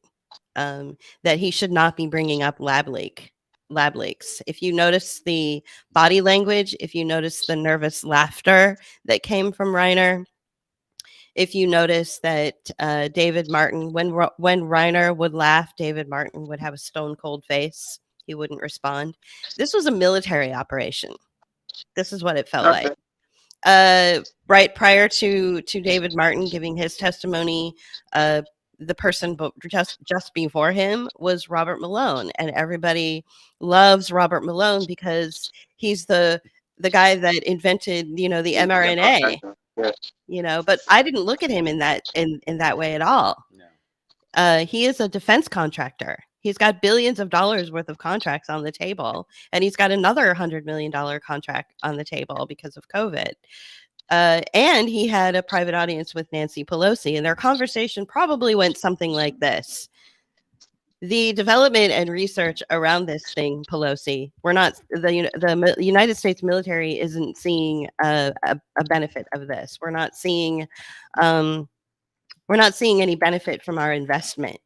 that he should not be bringing up lab leak lab leaks. If you notice the body language, if you notice the nervous laughter that came from Reiner, if you notice that David Martin, when Reiner would laugh, David Martin would have a stone cold face. He wouldn't respond. This was a military operation. This is what it felt like. Right prior to David Martin giving his testimony, the person just before him was Robert Malone, and everybody loves Robert Malone because he's the guy that invented, the mRNA. But I didn't look at him in that way at all. No. He is a defense contractor. He's got billions of dollars worth of contracts on the table, and he's got another $100 million contract on the table because of COVID. And he had a private audience with Nancy Pelosi, and their conversation probably went something like this. The development and research around this thing, Pelosi, the United States military isn't seeing a benefit of this. We're not seeing any benefit from our investment,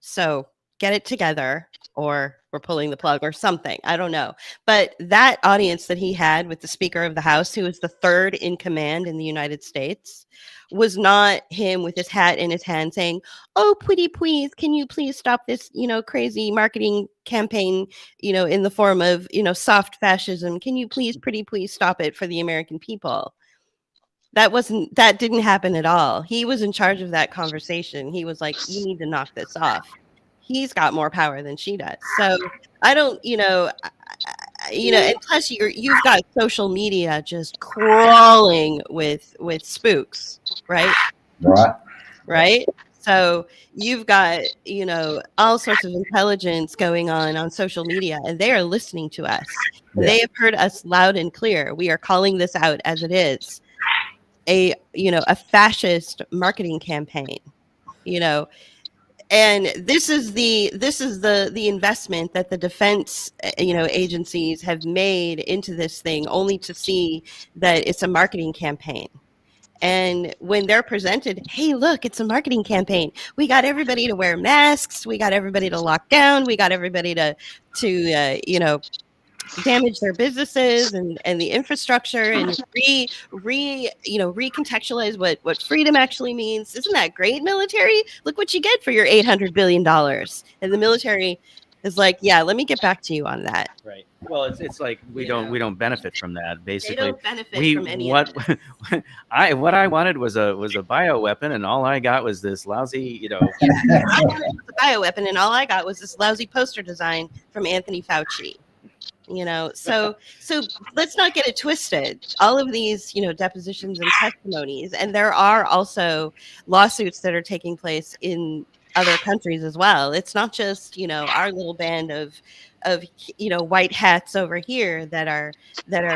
so get it together, or we're pulling the plug or something. I don't know. But that audience that he had with the Speaker of the House, who is the third in command in the United States, was not him with his hat in his hand saying, "Oh, pretty please, can you please stop this, crazy marketing campaign, in the form of, soft fascism. Can you please, pretty please stop it for the American people?" That didn't happen at all. He was in charge of that conversation. He was like, "You need to knock this off." He's got more power than she does. So I don't, and plus you've got social media just crawling with spooks, right? Right. So you've got, all sorts of intelligence going on social media, and they are listening to us. Yeah. They have heard us loud and clear. We are calling this out as it is. A fascist marketing campaign, and this is the investment that the defense agencies have made into this thing, only to see that it's a marketing campaign. And when they're presented, hey, look, it's a marketing campaign. We got everybody to wear masks. We got everybody to lock down. We got everybody to damage their businesses and the infrastructure, and recontextualize what freedom actually means. Isn't that great, military? Look what you get for your $800 billion. And the military is like, yeah, let me get back to you on that. Right. Well, it's like we don't benefit from that. Basically, they don't benefit from any of it. What I wanted was a bioweapon, and all I got was this lousy, I wanted a bioweapon, and all I got was this lousy poster design from Anthony Fauci. So let's not get it twisted. All of these, depositions and testimonies, and there are also lawsuits that are taking place in other countries as well. It's not just, our little band of white hats over here that are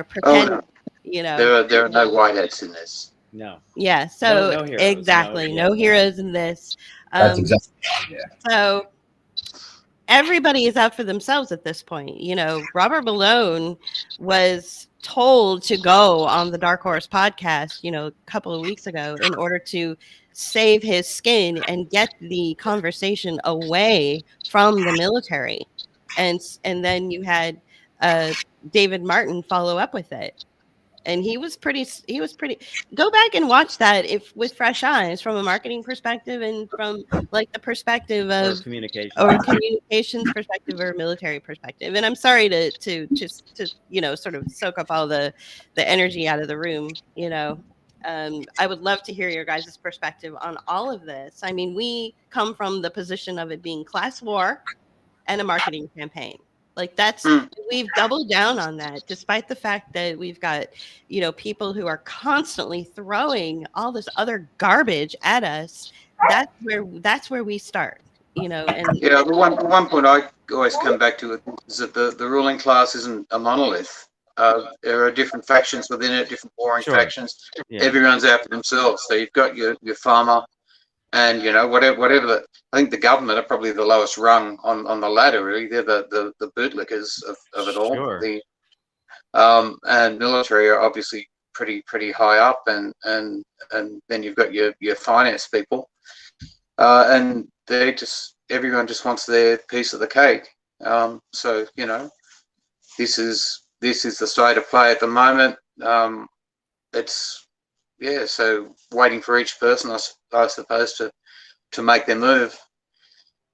pretending, There are no white hats in this. No. Yeah. So no heroes. exactly. No heroes in this. That's exactly right, yeah. So everybody is out for themselves at this point. Robert Malone was told to go on the Dark Horse podcast, a couple of weeks ago, in order to save his skin and get the conversation away from the military. And then you had David Martin follow up with it. And he was pretty, go back and watch that with fresh eyes, from a marketing perspective and from like the perspective of communications perspective or military perspective. And I'm sorry to just sort of soak up all the energy out of the room. I would love to hear your guys' perspective on all of this. I mean, we come from the position of it being class war and a marketing campaign. Like we've doubled down on that, despite the fact that we've got, people who are constantly throwing all this other garbage at us. That's where we start, And yeah, the one point I always come back to is that the ruling class isn't a monolith. There are different factions within it, different warring factions. Yeah. Everyone's out for themselves. So you've got your farmer, and whatever. I think the government are probably the lowest rung on the ladder. Really, they're the bootlickers of it all. Sure. And military are obviously pretty high up, and then you've got your finance people, and everyone just wants their piece of the cake. So this is the state of play at the moment. It's so waiting for each person, I suppose, to make their move,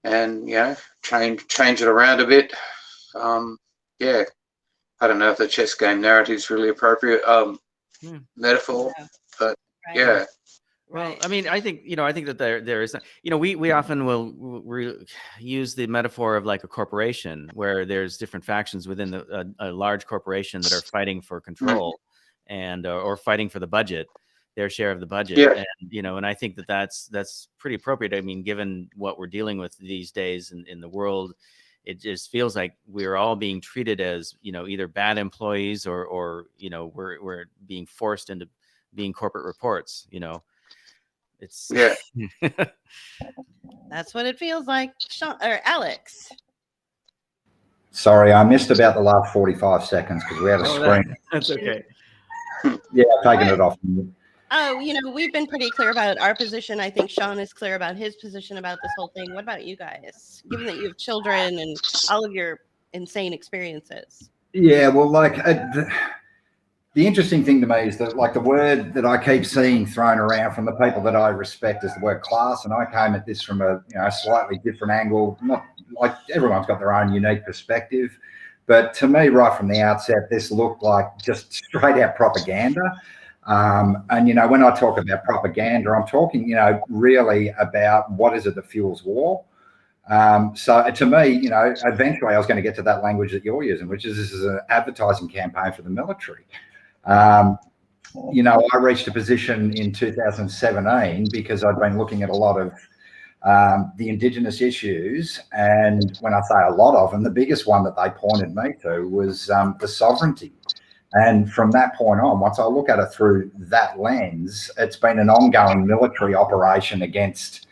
and change it around a bit. I don't know if the chess game narrative is really appropriate metaphor, but Right. yeah. Well, I mean, I think that there is, we often will use the metaphor of like a corporation where there's different factions within a large corporation that are fighting for control and or fighting for the budget, their share of the budget. Yeah. And and I think that that's pretty appropriate. I mean, given what we're dealing with these days in the world, it just feels like we're all being treated as either bad employees or we're being forced into being corporate reports. It's That's what it feels like. Sean or Alex. Sorry, I missed about the last 45 seconds because we had a screen. That's okay. Yeah, I've taken it off. Oh, we've been pretty clear about our position. I think Sean is clear about his position about this whole thing. What about you guys? Given that you have children and all of your insane experiences. Yeah, well, the interesting thing to me is that, like, the word that I keep seeing thrown around from the people that I respect is the word class, and I came at this from a slightly different angle. Not like everyone's got their own unique perspective, but to me, right from the outset, this looked like just straight out propaganda. And when I talk about propaganda, I'm talking really about what is it that fuels war. So to me, eventually I was going to get to that language that you're using, which is this is an advertising campaign for the military. I reached a position in 2017 because I'd been looking at a lot of the Indigenous issues. And when I say a lot of them, the biggest one that they pointed me to was the sovereignty. And from that point on, once I look at it through that lens, it's been an ongoing military operation against,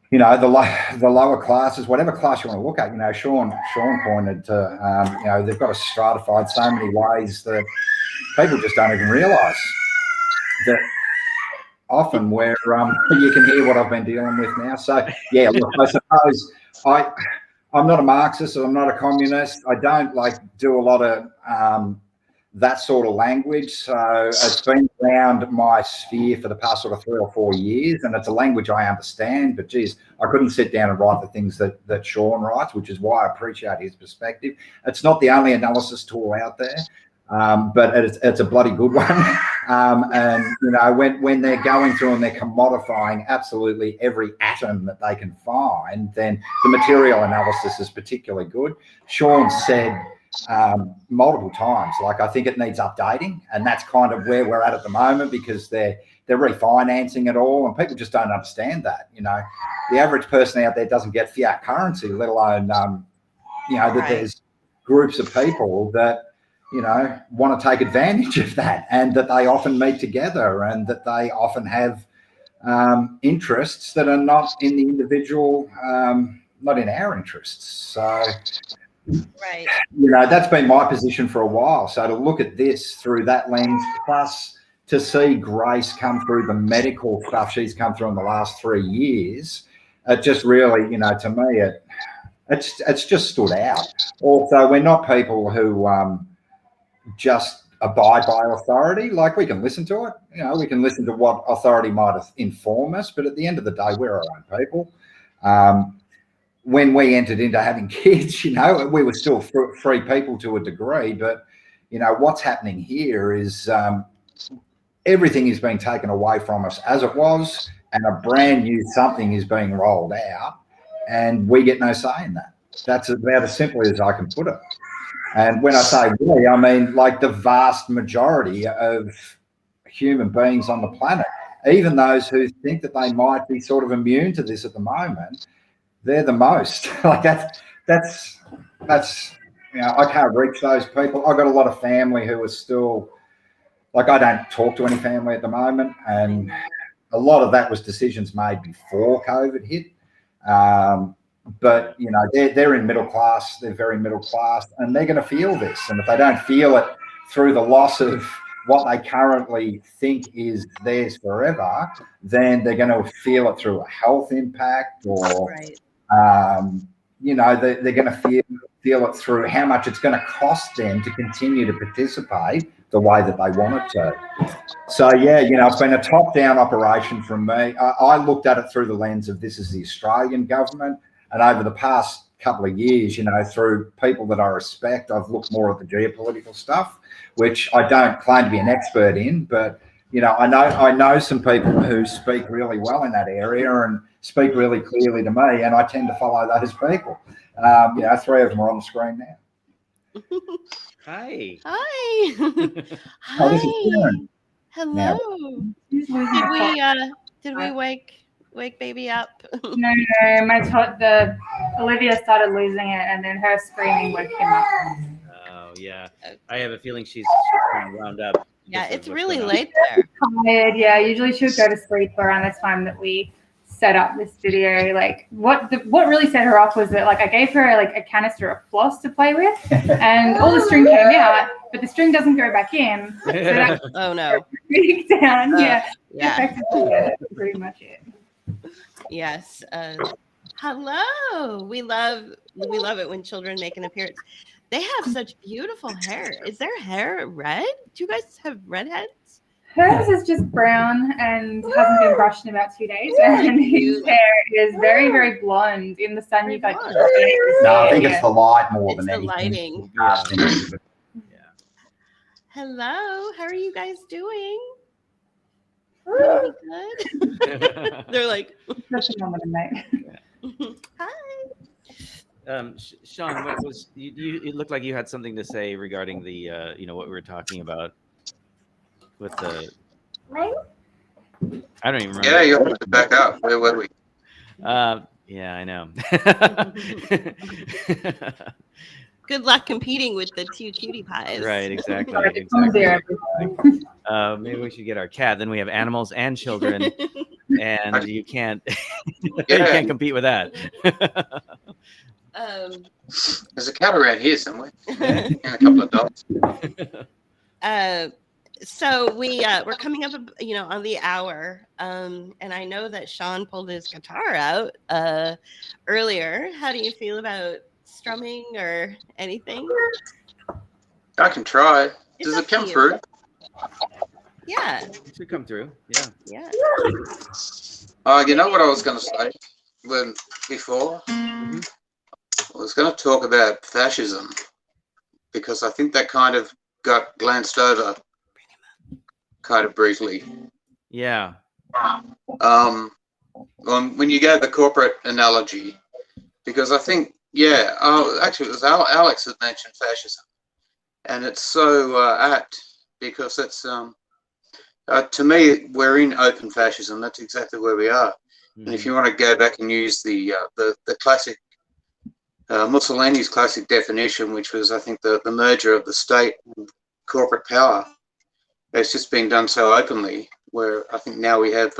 the lower classes, whatever class you want to look at. Sean pointed to, they've got us stratified so many ways that people just don't even realise that often where you can hear what I've been dealing with now. So, yeah, look, I suppose I'm not a Marxist, I'm not a communist. I don't do a lot of that sort of language. So it's been around my sphere for the past sort of 3 or 4 years, and it's a language I understand, but geez, I couldn't sit down and write the things that Sean writes, which is why I appreciate his perspective. It's not the only analysis tool out there, but it's a bloody good one. And when they're going through and they're commodifying absolutely every atom that they can find, then the material analysis is particularly good. Sean said multiple times, I think it needs updating, and that's kind of where we're at the moment, because they're refinancing it all, and people just don't understand that. The average person out there doesn't get fiat currency, let alone that there's groups of people that want to take advantage of that, and that they often meet together, and that they often have interests that are not in the individual, not in our interests. So that's been my position for a while. So to look at this through that lens, plus to see Grace come through the medical stuff she's come through in the last 3 years, it just really, to me, it's just stood out. Also, we're not people who just abide by authority. We can listen to it, we can listen to what authority might inform us, but at the end of the day, we're our own people. When we entered into having kids, we were still free people to a degree, but what's happening here is everything is being taken away from us as it was, and a brand new something is being rolled out, and we get no say in that. That's about as simply as I can put it. And when I say we, I mean the vast majority of human beings on the planet, even those who think that they might be sort of immune to this at the moment, they're the most. That's I can't reach those people. I've got a lot of family who are still I don't talk to any family at the moment, and a lot of that was decisions made before COVID hit. But they're in middle class, they're very middle class, and they're going to feel this. And if they don't feel it through the loss of what they currently think is theirs forever, then they're going to feel it through a health impact or they're going to feel it through how much it's going to cost them to continue to participate the way that they want it to. So, yeah, it's been a top-down operation from me. I looked at it through the lens of this is the Australian government. And over the past couple of years, through people that I respect, I've looked more at the geopolitical stuff, which I don't claim to be an expert in. But, I know some people who speak really well in that area and speak really clearly to me. And I tend to follow those people. 3 of them are on the screen now. Hi. Hi. Oh, this is Hi. Karen. Hello. Did we wake baby up? No, Olivia started losing it, and then her screaming woke him up. Oh yeah, I have a feeling she's kind of wound up. Yeah, it's really going on. late there. Tired. Yeah, usually she would go to sleep around the time that we set up this video. Like what really set her off was that I gave her a canister of floss to play with, and all the string came out, but the string doesn't go back in. So that Oh no. breaks down. Yeah. Yeah. That's pretty much it. Yes. Hello. We love it when children make an appearance. They have such beautiful hair. Is their hair red? Do you guys have red heads? Hers is just brown and hasn't been brushed in about 2 days. And his hair is very, very blonde. In the sun, you Very got. blonde. No, I think it's the light more It's than the anything. lighting. Hello. How are you guys doing? Really good. They're like, hi. Sean, what was you? It looked like you had something to say regarding the what we were talking about with the. I don't even remember. Yeah, you'll have to back up. Where were we? Yeah, I know. Good luck competing with the two cutie pies. Right, exactly. Maybe we should get our cat. Then we have animals and children, and you can't you can't compete with that. There's a cat around here somewhere, and a couple of dogs. So we're coming up, on the hour, and I know that Sean pulled his guitar out earlier. How do you feel about strumming or anything? I can try. Does it come through? Yeah. It should come through. Yeah. Yeah. You know what I was going to say before? Mm-hmm. I was going to talk about fascism because I think that kind of got glanced over kind of briefly. Yeah. When you gave the corporate analogy, because I think, actually it was Alex that mentioned fascism, and it's so apt because it's to me we're in open fascism. That's exactly where we are. Mm-hmm. And if you want to go back and use the classic Mussolini's classic definition, which was I think the merger of the state and corporate power, it's just been done so openly. Where I think now we have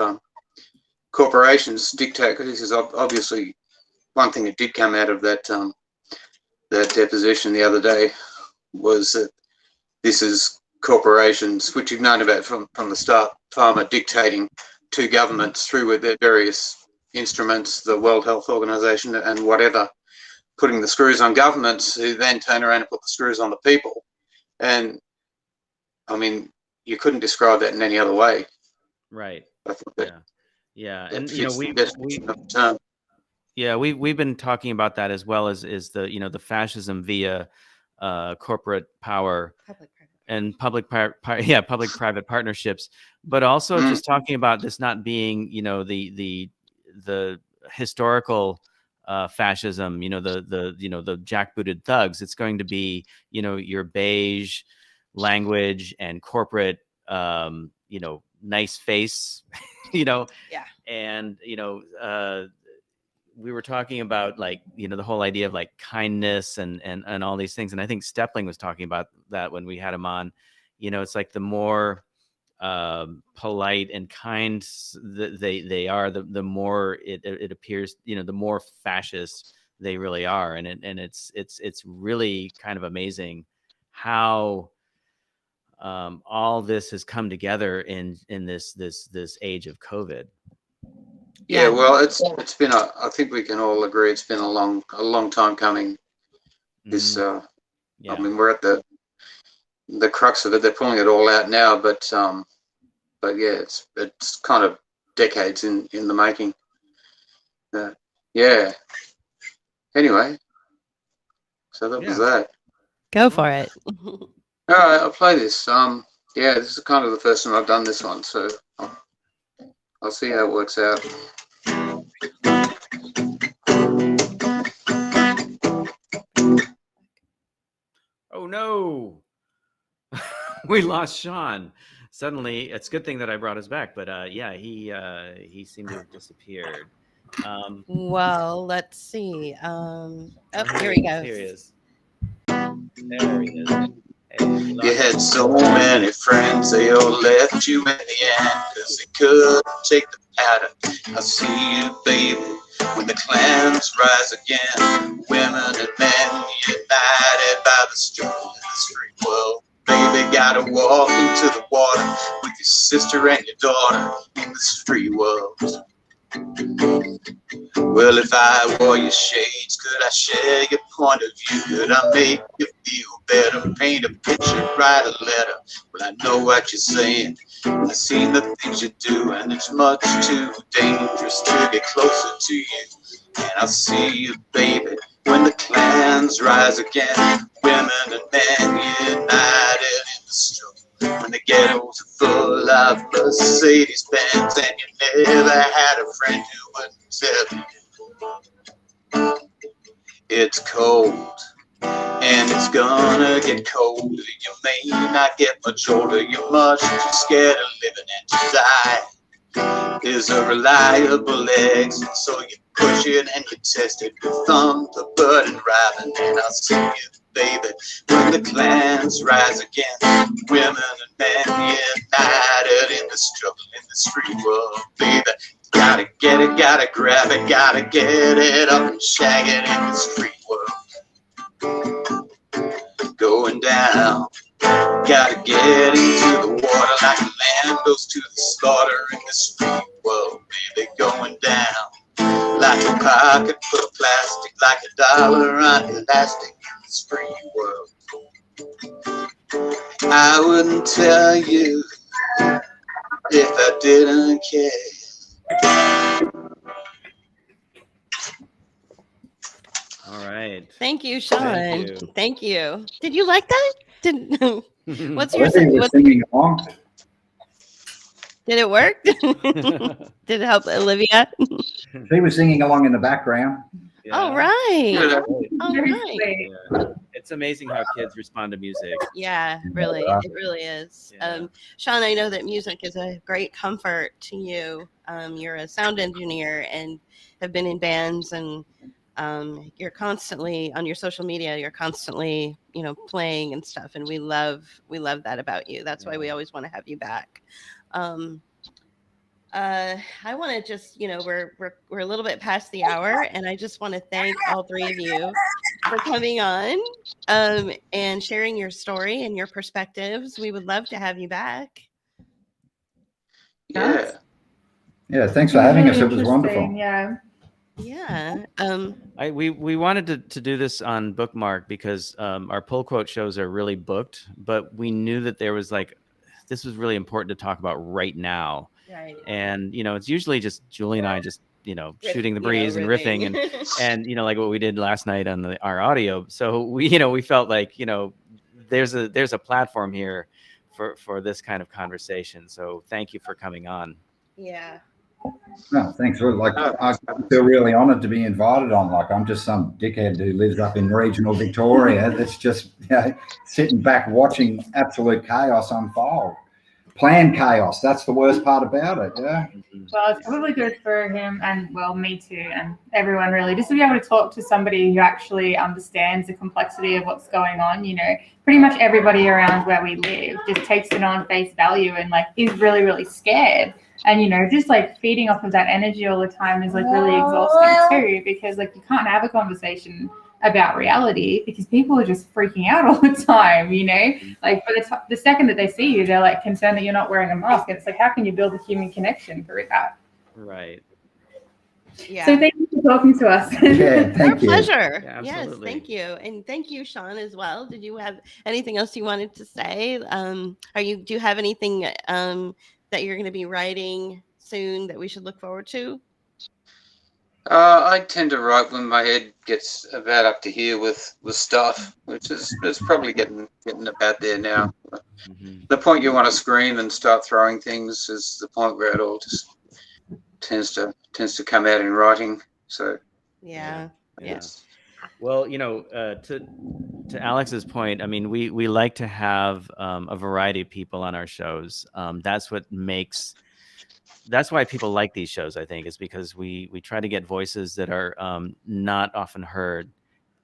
corporations dictate. This is obviously one thing that did come out of that that deposition the other day was that this is corporations, which you've known about from the start, pharma dictating to governments through with their various instruments, the World Health Organization and whatever, putting the screws on governments who then turn around and put the screws on the people. And I mean, you couldn't describe that in any other way. Right. I think that, yeah. that And we've been talking about that as well as the the fascism via corporate power and public-private partnerships, but also just talking about this not being the historical fascism, the jackbooted thugs. It's going to be your beige language and corporate nice face, and we were talking about the whole idea of kindness and all these things. And I think Stepling was talking about that when we had him on. It's like the more polite and kind they are, the more it appears, the more fascist they really are. And it's really kind of amazing how all this has come together in this age of COVID. Yeah, well, it's been I think we can all agree it's been a long time coming. This I mean, we're at the crux of it. They're pulling it all out now, but yeah, it's kind of decades in the making. Yeah. Anyway, so that was that. Go for it. All right, I'll play this. Yeah, this is kind of the first time I've done this one, so I'll see how it works out. Oh no, we lost Sean. Suddenly, it's a good thing that I brought us back, but yeah, he seemed to have disappeared. Well, let's see. Oh, here he goes. Here he is. There he is. Hey, You had so many friends, they all left you in the end, cause they couldn't take the pattern. I see you, baby, when the clans rise again, women and men united by the struggle in this free world. Baby, gotta walk into the water with your sister and your daughter in this free world. Well, if I wore your shades, could I share your point of view? Could I make you feel better? Paint a picture, write a letter. Well, I know what you're saying. I see the things you do, and it's much too dangerous to get closer to you. And I'll see you, baby, when the clans rise again. Women and men united in the struggle. When the ghettos are full of Mercedes-Benz, and you never had a friend who wouldn't tell you it's cold, and it's gonna get colder. You may not get much older, you're much too scared of living and to die. There's a reliable exit, so you push it and you test it with Thunderbird and Robin, and I'll see you, baby, when the clans rise again. Women and men united in the struggle in this free world, baby. Gotta get it, gotta grab it, gotta get it up and shag it in this free world. Going down, gotta get into the water like a lamb goes to the slaughter in this free world, baby. Going down like a pocket full of plastic, like a dollar on elastic in this free world. I wouldn't tell you if I didn't care. All right. Thank you, Sean. Thank you. Did you like that? What's your singing along? Did it work? Did it help Olivia? She was singing along in the background. Yeah. All right. Yeah. All right. Yeah. It's amazing how kids respond to music. Yeah, really. It really is. Yeah. Sean, I know that music is a great comfort to you. You're a sound engineer and have been in bands, and you're constantly on your social media. You're constantly, playing and stuff. And we love that about you. That's why we always want to have you back. I want to just, we're a little bit past the hour, and I just want to thank all three of you for coming on and sharing your story and your perspectives. We would love to have you back. Yeah. Yeah, thanks for having us. It was wonderful. Yeah. Yeah. We wanted to do this on Bookmark because our pull quote shows are really booked, but we knew that there was this was really important to talk about right now. Right. And it's usually just Julie and I just shooting the breeze and riffing and like what we did last night on our audio. So we felt like there's a platform here for this kind of conversation. So thank you for coming on. Yeah. No, thanks. I feel really honored to be invited on. I'm just some dickhead who lives up in regional Victoria that's just sitting back watching absolute chaos unfold. Planned chaos. That's the worst part about it. Yeah. Well, it's probably good for him and, me too, and everyone really, just to be able to talk to somebody who actually understands the complexity of what's going on. Pretty much everybody around where we live just takes it on face value and is really, really scared. And, just feeding off of that energy all the time is really exhausting too, because you can't have a conversation about reality because people are just freaking out all the time, for the second that they see you, they're concerned that you're not wearing a mask. And it's how can you build a human connection through that? Right. Yeah. So thank you for talking to us. Yeah, thank Our you. pleasure. Yeah, Yes, absolutely. thank you. And thank you, Sean, as well. Did you have anything else you wanted to say? Do you have anything that you're going to be writing soon that we should look forward to? I tend to write when my head gets about up to here with stuff, which is it's probably getting about there now. Mhm. The point you want to scream and start throwing things is the point where it all just tends to come out in writing. So Yeah. Yeah. yes, Well, to Alex's point, I mean, we like to have a variety of people on our shows. That's why people like these shows, I think, is because we try to get voices that are not often heard.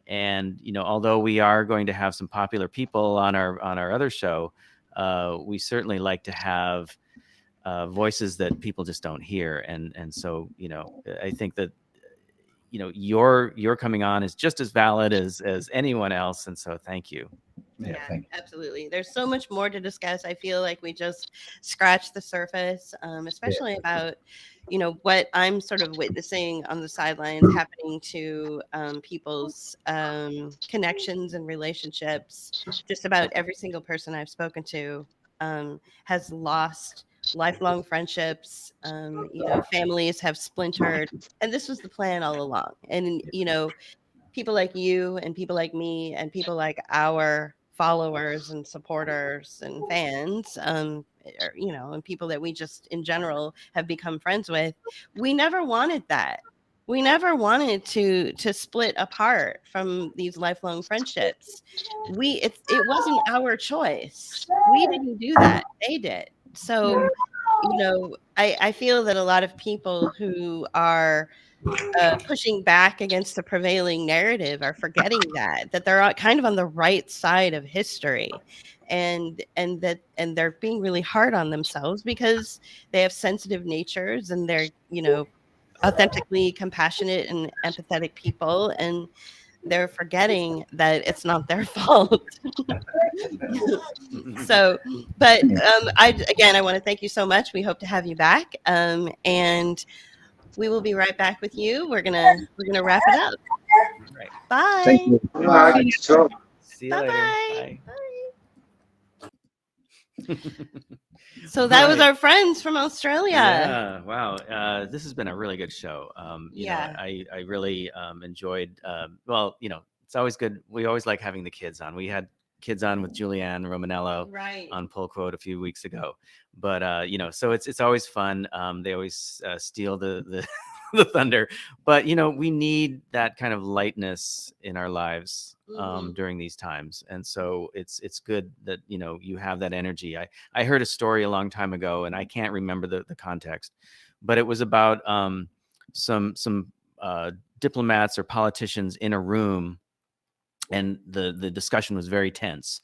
And although we are going to have some popular people on our other show, we certainly like to have voices that people just don't hear. And so I think that your coming on is just as valid as anyone else. And so thank you. Yeah, Yeah, thank you. absolutely. There's so much more to discuss. I feel like we just scratched the surface, especially about, what I'm sort of witnessing on the sidelines happening to people's connections and relationships. Just about every single person I've spoken to has lost lifelong friendships. Families have splintered, and this was the plan all along. And, people like you and people like me and people like our followers and supporters and fans and people that we just in general have become friends with, we never wanted that. We never wanted to split apart from these lifelong friendships. It wasn't our choice. We didn't do that, they did. So I feel that a lot of people who are pushing back against the prevailing narrative are forgetting that they're kind of on the right side of history, and they're being really hard on themselves because they have sensitive natures and they're authentically compassionate and empathetic people, and they're forgetting that it's not their fault. So, but I want to thank you so much. We hope to have you back, and we will be right back with you. We're gonna wrap it up. Right. Bye. Thank you. all right, so See you later. Bye-bye. Bye. So that was Right. our friends from Australia. Yeah. Wow. This has been a really good show. Yeah. I really enjoyed. It's always good. We always like having the kids on. We had kids on with Julianne Romanello Right. on Pull Quote a few weeks ago. But so it's always fun. They always steal the the thunder. But we need that kind of lightness in our lives Mhm. during these times. And so it's good that you have that energy. I heard a story a long time ago, and I can't remember the context, but it was about some diplomats or politicians in a room, and the discussion was very tense.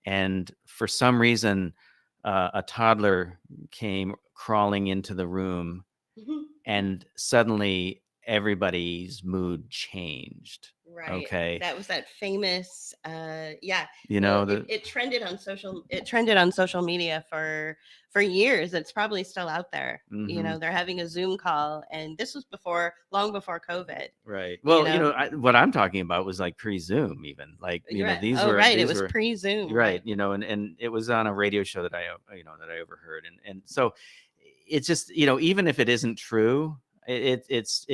And for some reason, a toddler came crawling into the room, Mhm. and suddenly everybody's mood changed. Right. Okay. That was that famous yeah. The It trended on social media for years. It's probably still out there. Mhm. They're having a Zoom call, and this was long before COVID. Right. Well, know? what I'm talking about was like pre-Zoom, even like You're right. these Oh, were right. It these was were pre-Zoom. right. And it was on a radio show that I overheard, and so it's just even if it isn't true, it's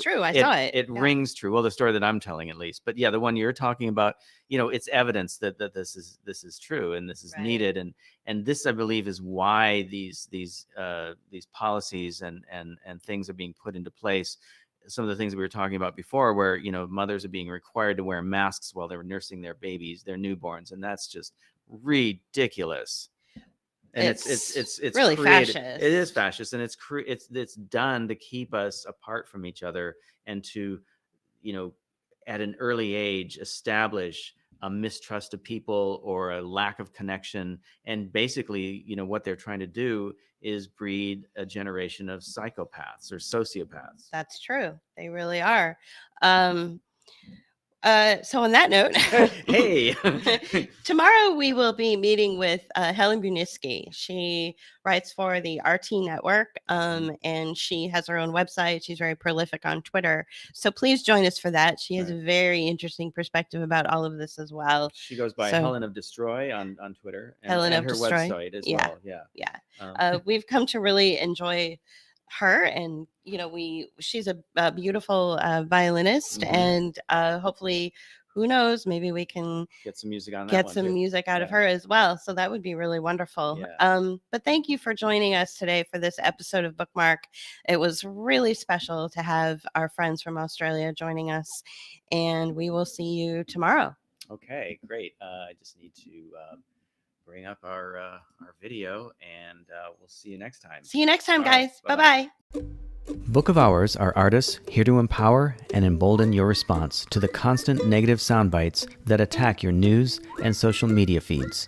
true. I saw it. It Yeah. rings true. Well, the story that I'm telling, at least, but yeah, the one you're talking about, it's evidence that this is true and this is Right. needed, and this, I believe, is why these policies and things are being put into place. Some of the things that we were talking about before, where mothers are being required to wear masks while they're nursing their babies, their newborns, and that's just ridiculous. And it's really created. fascist. It is fascist, and it's done to keep us apart from each other, and to at an early age establish a mistrust of people or a lack of connection. And basically what they're trying to do is breed a generation of psychopaths or sociopaths. That's true. They really are. So on that note, Hey. tomorrow we will be meeting with Helen Buniski. She writes for the RT Network, and she has her own website. She's very prolific on Twitter. So please join us for that. She has a very interesting perspective about all of this as well. She goes by Helen of Destroy on Twitter, and Helen of her Destroy. website as well. Yeah. We've come to really enjoy her, and she's a beautiful violinist, and hopefully, who knows, maybe we can get some music on get some music out of her as well. So that would be really wonderful. But thank you for joining us today for this episode of Bookmark. It was really special to have our friends from Australia joining us, and we will see you tomorrow. Okay, great. I just need to bring up our video, and we'll see you next time. See you next time, All guys. right, Bye-bye. Book of Hours are artists here to empower and embolden your response to the constant negative sound bites that attack your news and social media feeds.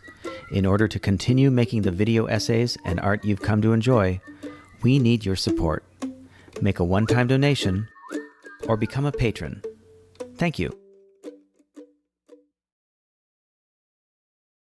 In order to continue making the video essays and art you've come to enjoy, we need your support. Make a one-time donation or become a patron. Thank you.